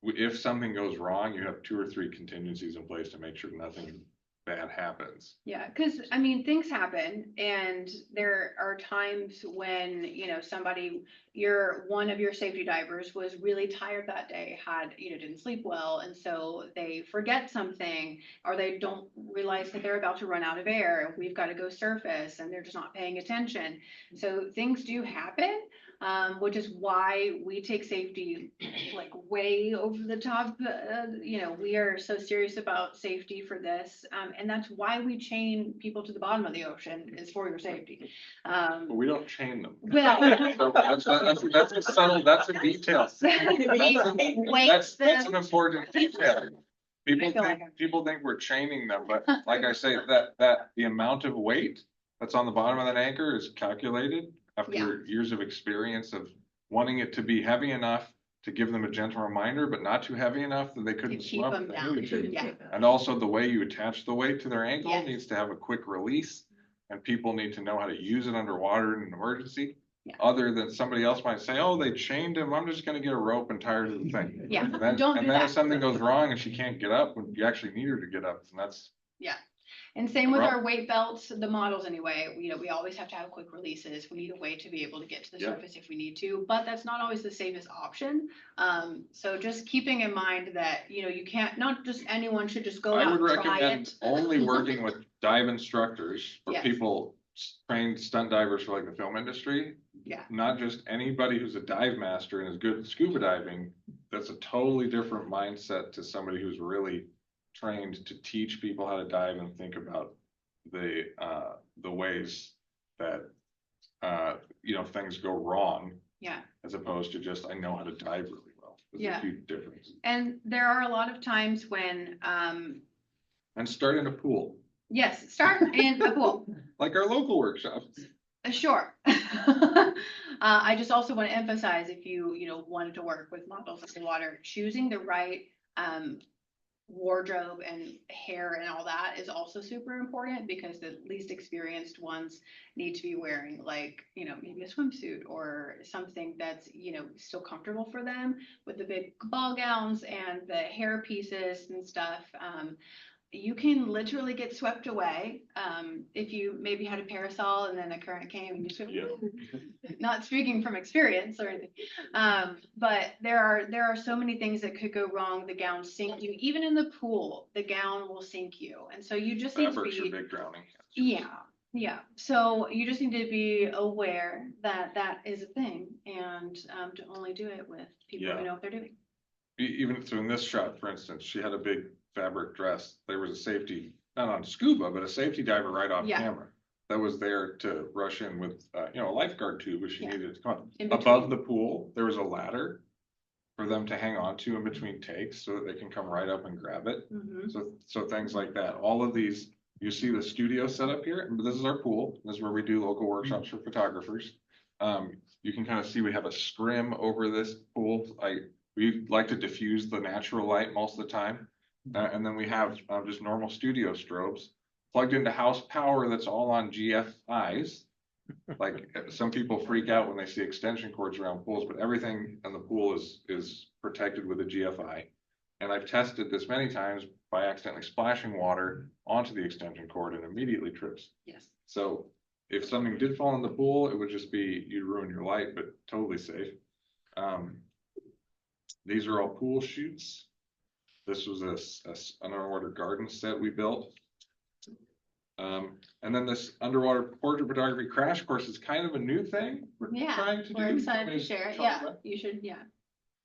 if something goes wrong, you have 2 or 3 contingencies in place to make sure nothing bad happens. Yeah, because I mean, things happen, and there are times when, you know, one of your safety divers was really tired that day, didn't sleep well, and so they forget something, or they don't realize that they're about to run out of air, and we've got to go surface, and they're just not paying attention. So things do happen, which is why we take safety like way over the top. We are so serious about safety for this, and that's why we chain people to the bottom of the ocean, is for your safety. But we don't chain them. Well, So that's a subtle, that's a detail. That's an important detail. People think we're chaining them, but like I say, that the amount of weight that's on the bottom of that anchor is calculated after years of experience of wanting it to be heavy enough to give them a gentle reminder, but not too heavy enough that they couldn't keep swim. them down. Yeah. And also the way you attach the weight to their ankle Yes. needs to have a quick release, and people need to know how to use it underwater in an emergency. Yeah. Other than somebody else might say, oh, they chained him, I'm just gonna get a rope and tie her to the thing. Yeah, And then, don't do and then that. if something goes wrong and she can't get up, when you actually need her to get up, and that's. Yeah. And same with our weight belts, the models anyway, we always have to have quick releases. We need a way to be able to get to the surface if we need to, but that's not always the safest option. So just keeping in mind that, you can't, not just anyone should just go I out would and try recommend it. only working with dive instructors or Yes. people trained stunt divers for like the film industry. Yeah. Not just anybody who's a dive master and is good at scuba diving. That's a totally different mindset to somebody who's really trained to teach people how to dive and think about the ways that things go wrong. Yeah. As opposed to just, I know how to dive really well. There's a huge difference. And there are a lot of times when And start in a pool. yes, start in a pool. Like our local workshops. Sure. I just also want to emphasize, if you wanted to work with models underwater, choosing the right wardrobe and hair and all that is also super important, because the least experienced ones need to be wearing maybe a swimsuit or something that's still comfortable for them, with the big ball gowns and the hair pieces and stuff. You can literally get swept away if you maybe had a parasol and then a current came and you swept away. Not speaking from experience or anything, but there are so many things that could go wrong. The gown sink you, even in the pool. The gown will sink you, and so you just need to be. Fabrics are big drowning. Yeah, Yeah, so you just need to be aware that that is a thing and to only do it with people Yeah. who know what they're doing. Even so in this shot, for instance, she had a big fabric dress. There was a safety, not on scuba, but a safety diver right off Yeah. camera that was there to rush in with, a lifeguard tube if she Yeah. needed to come on. In Above between. the pool, there was a ladder for them to hang on to in between takes so that they can come right up and grab it. Mhm. So things like that. All of these, you see the studio set up here, and this is our pool. This is where we do local workshops for photographers. You can kind of see we have a scrim over this pool. We like to diffuse the natural light most of the time. And then we have just normal studio strobes plugged into house power that's all on GFIs. Like some people freak out when they see extension cords around pools, but everything in the pool is protected with a GFI. And I've tested this many times by accidentally splashing water onto the extension cord and immediately trips. Yes. So if something did fall in the pool, it would just be, you'd ruin your light, but totally safe. These are all pool shoots. This was an underwater garden set we built. And then this underwater portrait photography crash course is kind of a new thing we're Yeah, trying to do. we're excited to Somebody's share it. talking Yeah, about. you should, yeah.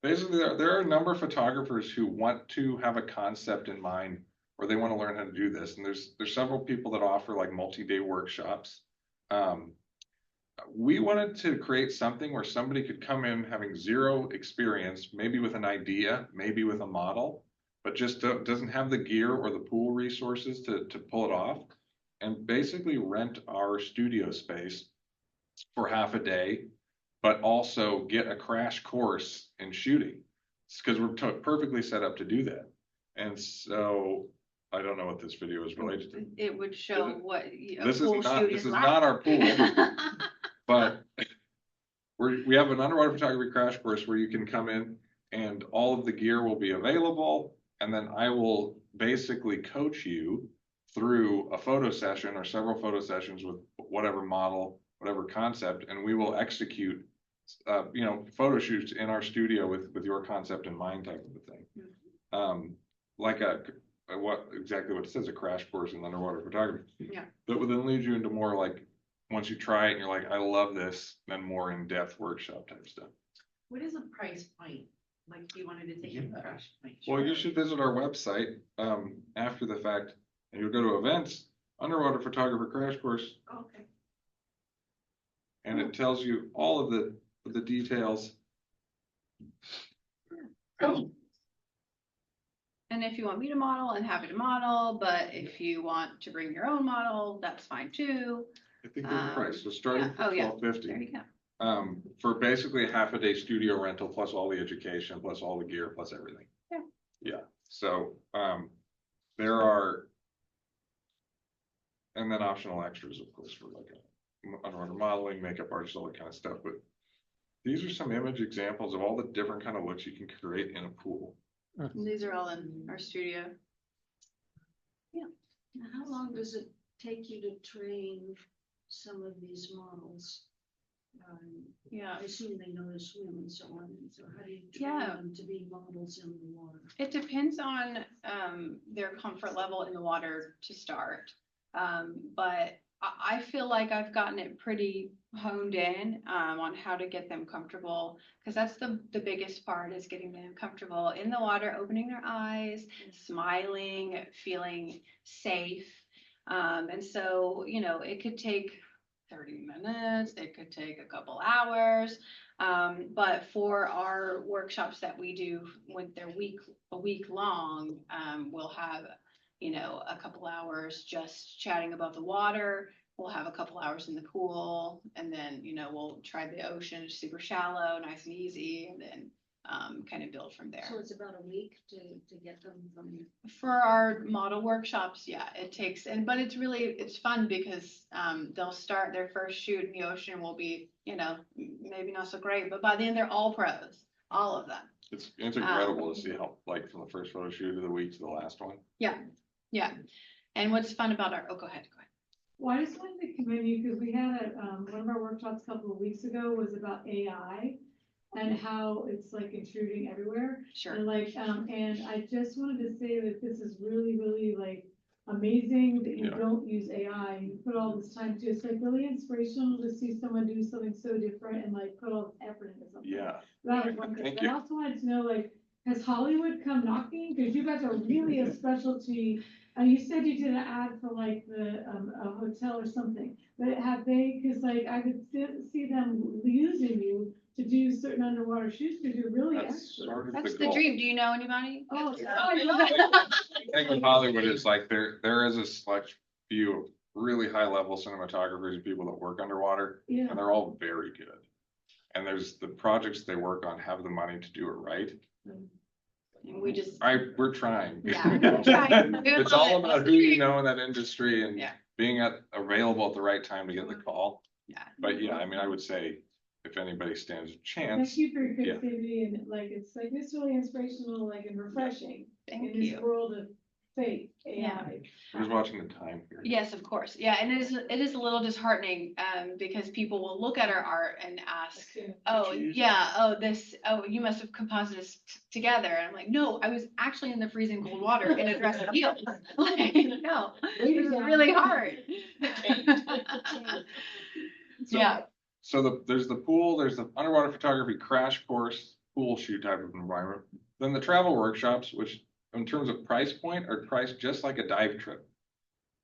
Basically, there are a number of photographers who want to have a concept in mind or they want to learn how to do this. And there's several people that offer like multi-day workshops. We wanted to create something where somebody could come in having zero experience, maybe with an idea, maybe with a model, but just doesn't have the gear or the pool resources to pull it off, and basically rent our studio space for half a day, but also get a crash course in shooting because we're perfectly set up to do that. And so I don't know what this video is related to. It would show Is it? what a This pool shoot is like. not our pool, but we have an underwater photography crash course where you can come in and all of the gear will be available. And then I will basically coach you through a photo session or several photo sessions with whatever model, whatever concept, and we will execute, photo shoots in our studio with your concept in mind type of a thing. Like what it says, a crash course in underwater photography. Yeah. That would then lead you into more like, once you try it and you're like, I love this, then more in-depth workshop type stuff. What is a price point? Like if you wanted to take a crash point? Well, you should visit our website after the fact, and you'll go to events, underwater photographer crash course, Oh, okay. and it tells you all of the details. And if you want me to model, I'm happy to model, but if you want to bring your own model, that's fine too. I think there's a price, so starting yeah. from Oh, yeah. $12.50. There you go. For basically a half a day studio rental, plus all the education, plus all the gear, plus everything. Yeah. Yeah, so, there are, and then optional extras, of course, for like underwater modeling, makeup artists, all that kind of stuff, but these are some image examples of all the different kind of looks you can create in a pool. And these are all in our studio. Now, how long does it take you to train some of these models? Yeah. I assume they know to swim and so on, and so how do you Yeah. train them to be models in the water? It depends on their comfort level in the water to start. But I feel like I've gotten it pretty honed in on how to get them comfortable, because that's the biggest part, is getting them comfortable in the water, opening their eyes, smiling, feeling safe. And so, it could take 30 minutes, it could take a couple hours. But for our workshops that we do when they're a week long, we'll have, a couple hours just chatting about the water. We'll have a couple hours in the pool, and then, we'll try the ocean, super shallow, nice and easy, and then kind of build from there. So it's about a week to get them from. For our model workshops, yeah, it takes, but it's fun because they'll start their first shoot in the ocean will be, maybe not so great, but by the end they're all pros, all of them. It's incredible to see how, like, from the first photo shoot of the week to the last one. Yeah. And what's fun about go ahead. Well, I just wanted to commend you because we had one of our workshops a couple of weeks ago was about AI and how it's like intruding everywhere. Sure. And and I just wanted to say that this is really, really like amazing that you use AI, and you put all this time to, it's like really inspirational to see someone do something so different and like put all this effort into something. Yeah. That was one thing, Thank but I you. also wanted to know, like, has Hollywood come knocking? Because you guys are really a specialty. You said you did an ad for like a hotel or something, but have they, because like I could see them using you to do certain underwater shoots because you're really That's expert. sort of That's the the goal. dream. Do you know anybody? Oh, The thing with Hollywood is like there is a select few of really high level cinematographers and people that work underwater, yeah. and they're all very good. And there's the projects they work on have the money to do it right. We just, We're trying. Yeah, we're trying. We would It's love all it. about who you know in that industry and Yeah. being available at the right time to get the call. Yeah. But yeah, I mean, I would say if anybody stands a Thank chance, you for your Yeah. creativity and like it's like it's really inspirational, like and refreshing Thank in this you. world of fake AI. Yeah. I'm just watching the time here. Yes, of course. Yeah, and it is a little disheartening because people will look at our art and ask, oh yeah, oh you must have composited this together. And I'm like, no, I was actually in the freezing cold water in a dress and heels. Like, no, this is really hard. Yeah. So there's the pool, there's the underwater photography crash course, pool shoot type of environment. Then the travel workshops, which in terms of price point are priced just like a dive trip.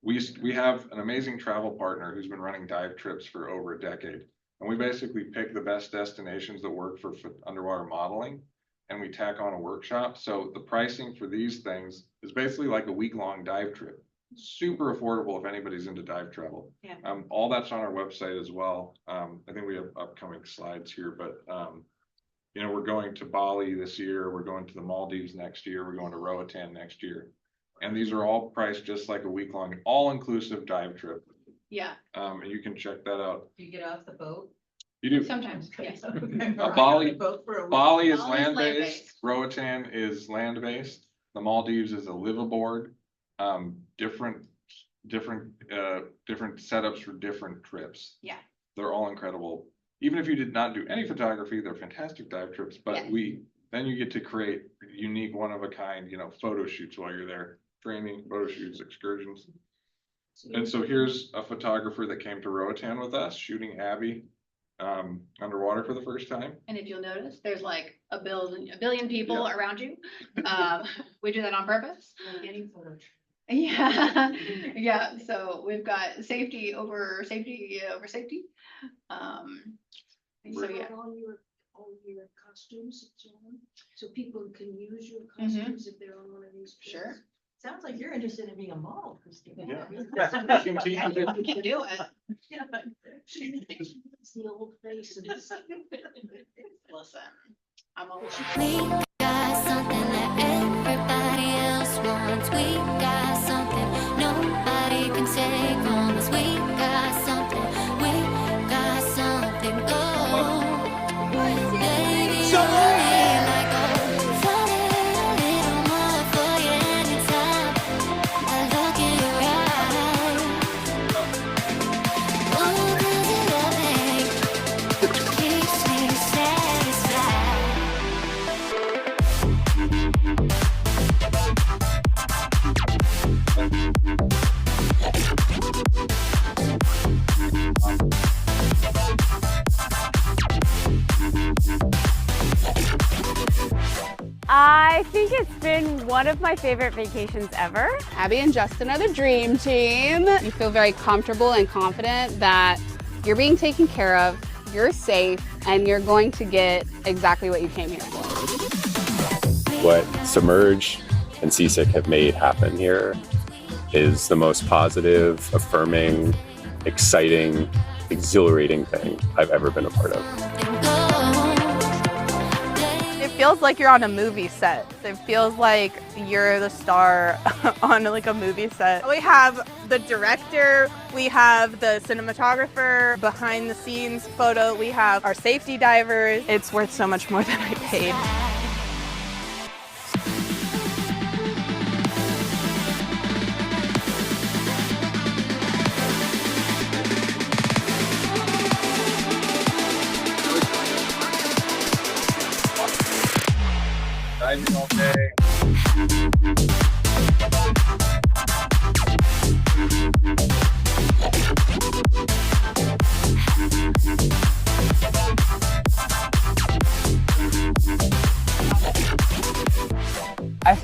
We have an amazing travel partner who's been running dive trips for over a decade. And we basically pick the best destinations that work for underwater modeling, and we tack on a workshop. So the pricing for these things is basically like a week-long dive trip. Super affordable if anybody's into dive travel. Yeah. All that's on our website as well. I think we have upcoming slides here, but we're going to Bali this year. We're going to the Maldives next year. We're going to Roatan next year. And these are all priced just like a week-long, all-inclusive dive trip. Yeah. And you can check that out. Do you get off the boat? You do. Sometimes, yes. Bali is Bali is land-based. land-based. Roatan is land-based. The Maldives is a liveaboard. Different setups for different trips. Yeah. They're all incredible. Even if you did not do any photography, they're fantastic dive trips. But Yes. then you get to create unique, one of a kind, photo shoots while you're there, training, photo shoots, excursions. And so here's a photographer that came to Roatan with us, shooting Abbey underwater for the first time. And if you'll notice, there's like a billion people Yeah. around you. We do that on purpose. Getting photo. Yeah, yeah. So we've got safety over safety over safety. So yeah. All your costumes, so people can use your costumes if they're on one of these trips. Sure. Sounds like you're interested in being a model, Christina. Yeah. We can do it. Yeah, but it's the old face and it's. Listen, I'm a We got something that everybody else wants. We got something nobody can take from us. We got something. We got something. Baby, you only like gold. Find a little more for you anytime. I look in your eyes. One kind of loving keeps me satisfied. I think it's been one of my favorite vacations ever. Abby and Justin are the dream team. You feel very comfortable and confident that you're being taken care of, you're safe, and you're going to get exactly what you came here for. What Submerge and Seasick have made happen here is the most positive, affirming, exciting, exhilarating thing I've ever been a part of. It feels like you're on a movie set. It feels like you're the star on like a movie set. We have the director, we have the cinematographer, behind the scenes photo, we have our safety divers. It's worth so much more than I paid. Diving all day.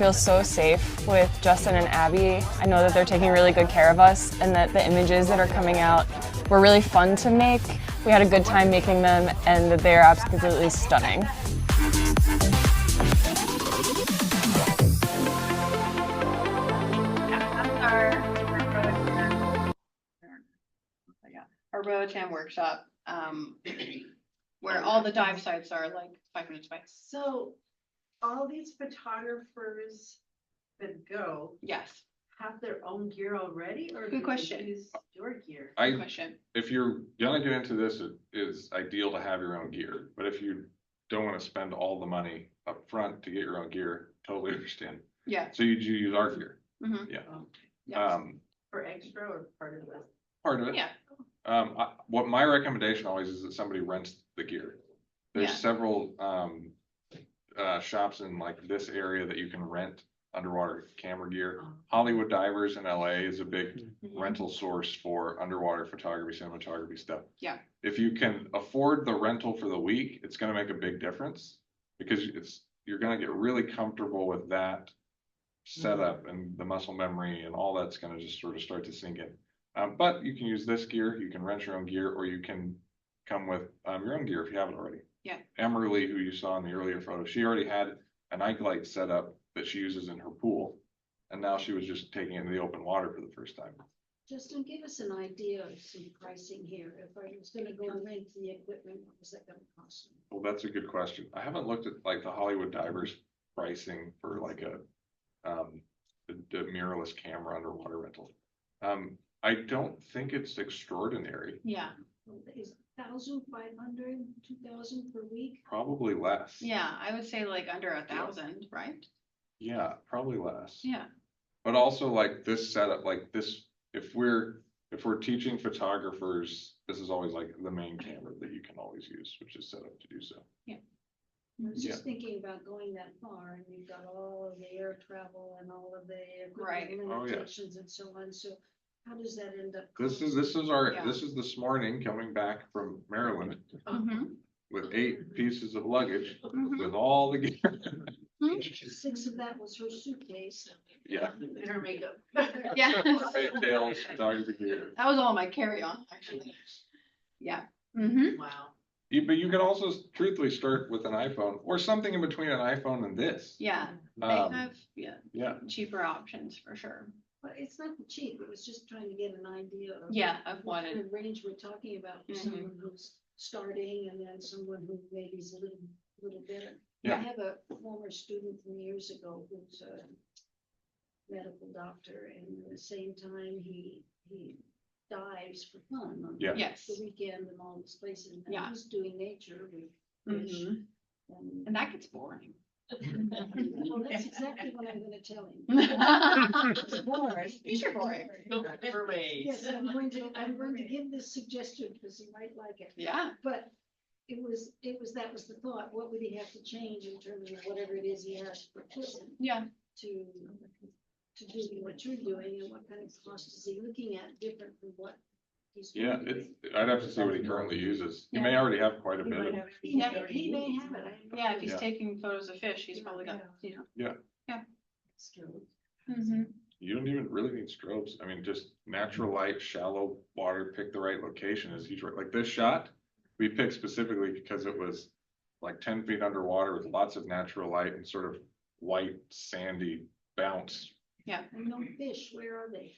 feel so safe with Justin and Abby. I know that they're taking really good care of us and that the images that are coming out were really fun to make. We had a good time making them and that they're absolutely stunning. Our Roatan workshop, where all the dive sites are like 5 minutes away. So all these photographers that go Yes, have their own gear already, or Good do they question. use your gear? good question. If you're gonna get into this, it is ideal to have your own gear, but if you don't wanna spend all the money up front to get your own gear, totally understand. Yeah. So you use our gear, Mhm. yeah. Yes. For extra or part of it? Part of it. Yeah. What my recommendation always is that somebody rents the gear. There's Yeah. several, shops in like this area that you can rent underwater camera gear. Hollywood Divers in LA is a big Mhm. rental source for underwater photography, cinematography stuff. Yeah. If you can afford the rental for the week, it's gonna make a big difference because you're gonna get really comfortable with that setup and the muscle memory and all that's gonna just sort of start to sink in. But you can use this gear, you can rent your own gear, or you can come with your own gear if you haven't already. Yeah. Emily, who you saw in the earlier photo, she already had an ike light set up that she uses in her pool. And now she was just taking it into the open water for the first time. Justin, give us an idea of some pricing here. If I was gonna go and rent the equipment, what was that gonna cost me? Well, that's a good question. I haven't looked at like the Hollywood Divers pricing for like the mirrorless camera underwater rental. I don't think it's extraordinary, Yeah. Is 1,500, 2,000 per week? probably less. Yeah. I would say like under 1,000, right? Yeah, probably less. Yeah. But also like this setup, like this, if we're teaching photographers, this is always like the main camera that you can always use, which is set up to do so. I was just thinking about going that far and you've got all of the air travel and all of the Right. equipment Oh, yeah. limitations and so on. So how does that end up? This is Yeah. this is this morning coming back from Maryland Mhm. with 8 pieces of luggage Mhm. with all the gear. 6 of that was her suitcase. Yeah. And her makeup. Yeah. Tails, photography gear. That was all my carry-on, actually. Yeah. Mm-hmm. Wow. But you can also truthfully start with an iPhone or something in between an iPhone and this. Yeah. They Um, have Yeah, cheaper options for sure. But it's not cheap. It was just trying to get an idea of. Yeah, of what kind it. of range we're talking about for Mhm. someone who's starting and then someone who maybe is a little better. Yeah. I have a former student from years ago who's a medical doctor, and at the same time, he dives for fun on Yeah. Yes. the weekend and all these places. And Yeah. he's doing nature with fish. Mhm. And And that gets boring. well, that's exactly what I'm gonna tell him. These are boring. Mermaids. Yes, I'm going to give this suggestion because he might like it. Yeah. But that was the thought. What would he have to change in terms of whatever it is he has for equipment Yeah. to do what you're doing, and what kind of cost is he looking at different from what he's. yeah, doing? I'd have to see what he currently uses. He may already have quite a He bit might of. have- He may have it. I don't know. Yeah. If he's Yeah. taking photos of fish, he's probably got, Skills. Mm-hmm. You don't even really need strobes. I mean, just natural light, shallow water, pick the right location is huge. Like this shot, we picked specifically because it was like 10 feet underwater with lots of natural light and sort of white, sandy bounce. Yeah. And no fish, where are they?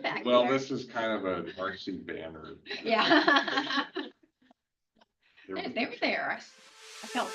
Back Well, there. this is kind of a RC banner. Yeah. They're- They were there. I felt.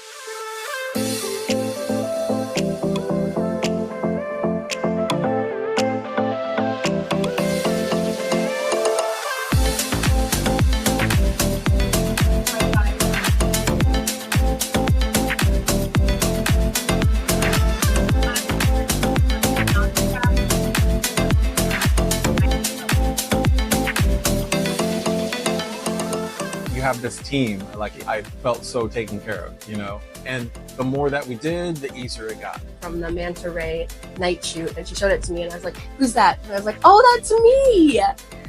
You have this team, like I felt so taken care of, you know, and the more that we did, the easier it got. From the manta ray night shoot, and she showed it to me, and I was like, "Who's that?" And I was like, "Oh, that's me!"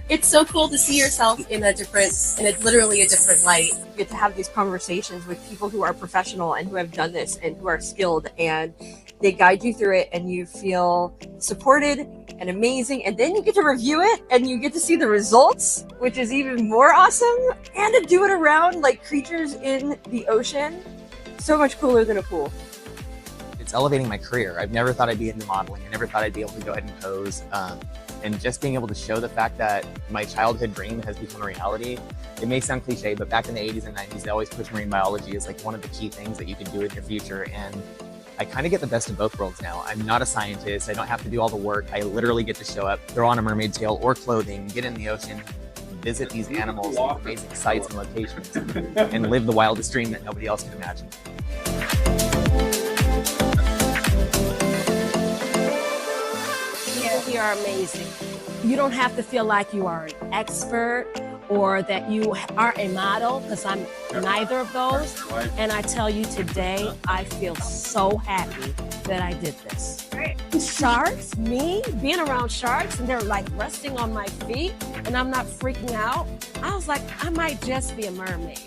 It's so cool to see yourself in literally a different light. You get to have these conversations with people who are professional and who have done this and who are skilled, and They guide you through it and you feel supported and amazing. And then you get to review it and you get to see the results, which is even more awesome. And to do it around like creatures in the ocean. So much cooler than a pool. It's elevating my career. I've never thought I'd be into modeling. I never thought I'd be able to go ahead and pose. And just being able to show the fact that my childhood dream has become a reality. It may sound cliche, but back in the 80s and 90s, they always pushed marine biology as like one of the key things that you could do in your future. And I kind of get the best of both worlds now. I'm not a scientist. I don't have to do all the work. I literally get to show up, throw on a mermaid tail or clothing, get in the ocean, visit these animals, amazing sites and locations, and live the wildest dream that nobody else can imagine. People here are amazing. You don't have to feel like you are an expert or that you are a model, because I'm neither of those. And I tell you today, I feel so happy that I did this. Sharks, me, being around sharks and they're like resting on my feet and I'm not freaking out. I was like, I might just be a mermaid.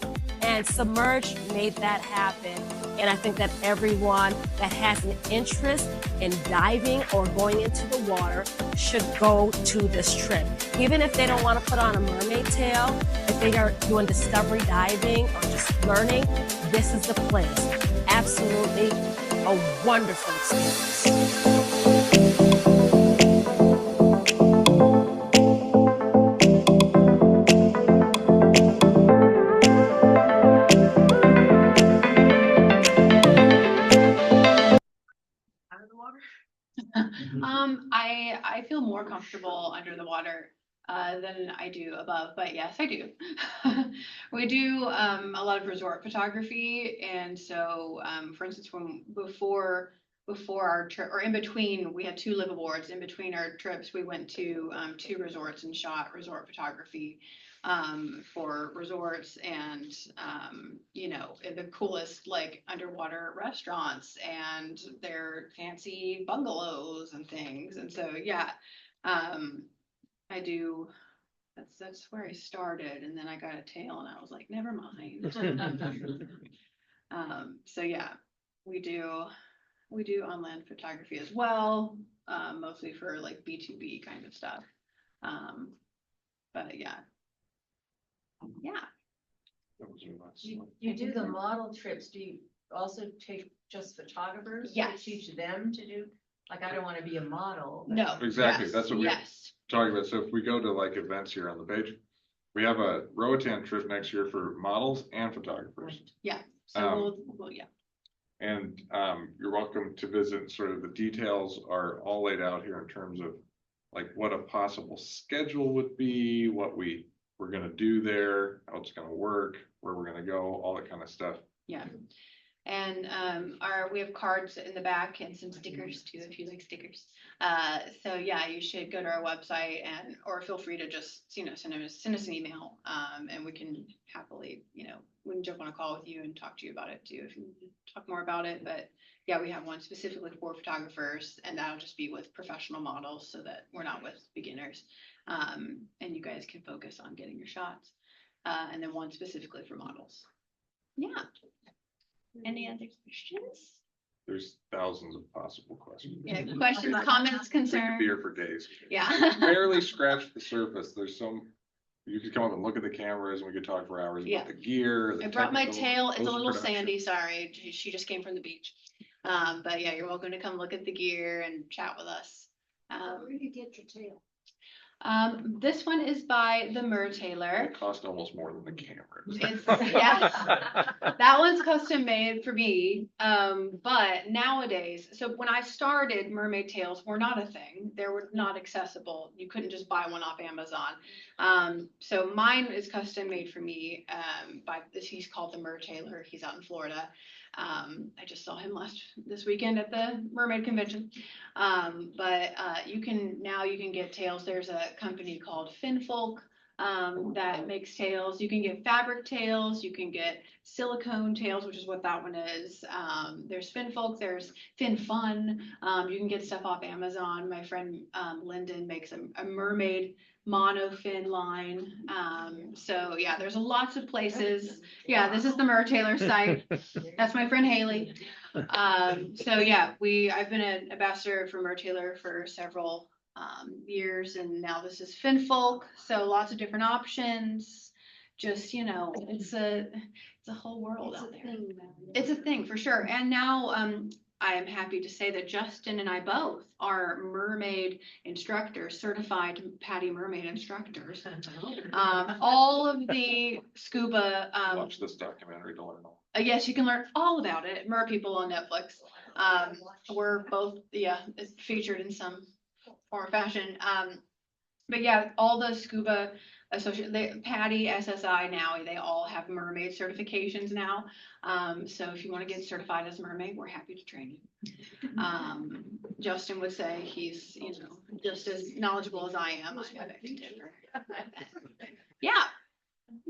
And Submerge made that happen. And I think that everyone that has an interest in diving or going into the water should go to this trip. Even if they don't want to put on a mermaid tail, if they are doing discovery diving or just learning, this is the place. Absolutely a wonderful experience. I feel more comfortable under the water than I do above, but yes, I do. We do a lot of resort photography, and so for instance, before our trip, or in between, we had 2 live awards. In between our trips, we went to 2 resorts and shot resort photography for resorts, and you know, the coolest like underwater restaurants and their fancy bungalows and things. And so yeah, I do. That's where I started, and then I got a tail and I was like, never mind. So yeah, we do on-land photography as well, mostly for like B2B kind of stuff. But yeah. You do the model trips. Do you also take just photographers? Yes. To teach them to do, like, I don't want to be a model. No. Exactly. Yes. That's what we're talking about. So if we go to like events here on the page, we have a Roatan trip next year for models and photographers. Yeah. So we'll yeah. And you're welcome to visit. Sort of the details are all laid out here in terms of like what a possible schedule would be, what we're going to do there, how it's going to work, where we're going to go, all that kind of stuff. Yeah. And we have cards in the back and some stickers too, if you like stickers. So yeah, you should go to our website or feel free to just, you know, send us an email, and we can happily, you know, we can jump on a call with you and talk to you about it too, if you need to talk more about it. But yeah, we have one specifically for photographers, and that'll just be with professional models so that we're not with beginners. And you guys can focus on getting your shots. And then one specifically for models. Yeah. Any other questions? There's thousands of possible questions. Yeah, questions, comments, We could concerns. be here for days. Yeah. Barely scratched the surface. There's some, you could come up and look at the cameras and we could talk for hours Yeah. about the gear. I brought my technical, tail. It's a little post-production. sandy, sorry. She just came from the beach. But yeah, you're welcome to come look at the gear and chat with us. Where do you get your tail? This one is by the Mertailor. It cost almost more than the camera. Yes, that one's custom made for me. But nowadays, so when I started, mermaid tails were not a thing. They were not accessible. You couldn't just buy one off Amazon. So mine is custom made for me by this. He's called the Mertailor. He's out in Florida. I just saw him this weekend at the mermaid convention. But you can get tails. There's a company called Finfolk that makes tails. You can get fabric tails, you can get silicone tails, which is what that one is. There's Finfolk, there's FinFun. You can get stuff off Amazon. My friend Lyndon makes a mermaid monofin line. So yeah, there's lots of places. Yeah, this is the Mertailor site. That's my friend Haley. So yeah, I've been an ambassador for Mertailor for several years, and now this is Finfolk, so lots of different options. Just, it's a whole world out there. It's a thing for sure. And now I am happy to say that Justin and I both are mermaid instructors, certified PADI mermaid instructors. All of the scuba. Watch this documentary, don't want to know. Yes, you can learn all about it. Mer People on Netflix. We're both, it's featured in some form or fashion. But yeah, all the scuba PADI, SSI now, they all have mermaid certifications now. So if you want to get certified as a mermaid, we're happy to train you. Justin would say he's, just as knowledgeable as I am. I beg to differ. Yeah.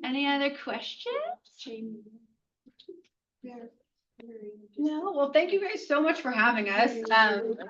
Any other questions? No. Well, thank you guys so much for having us.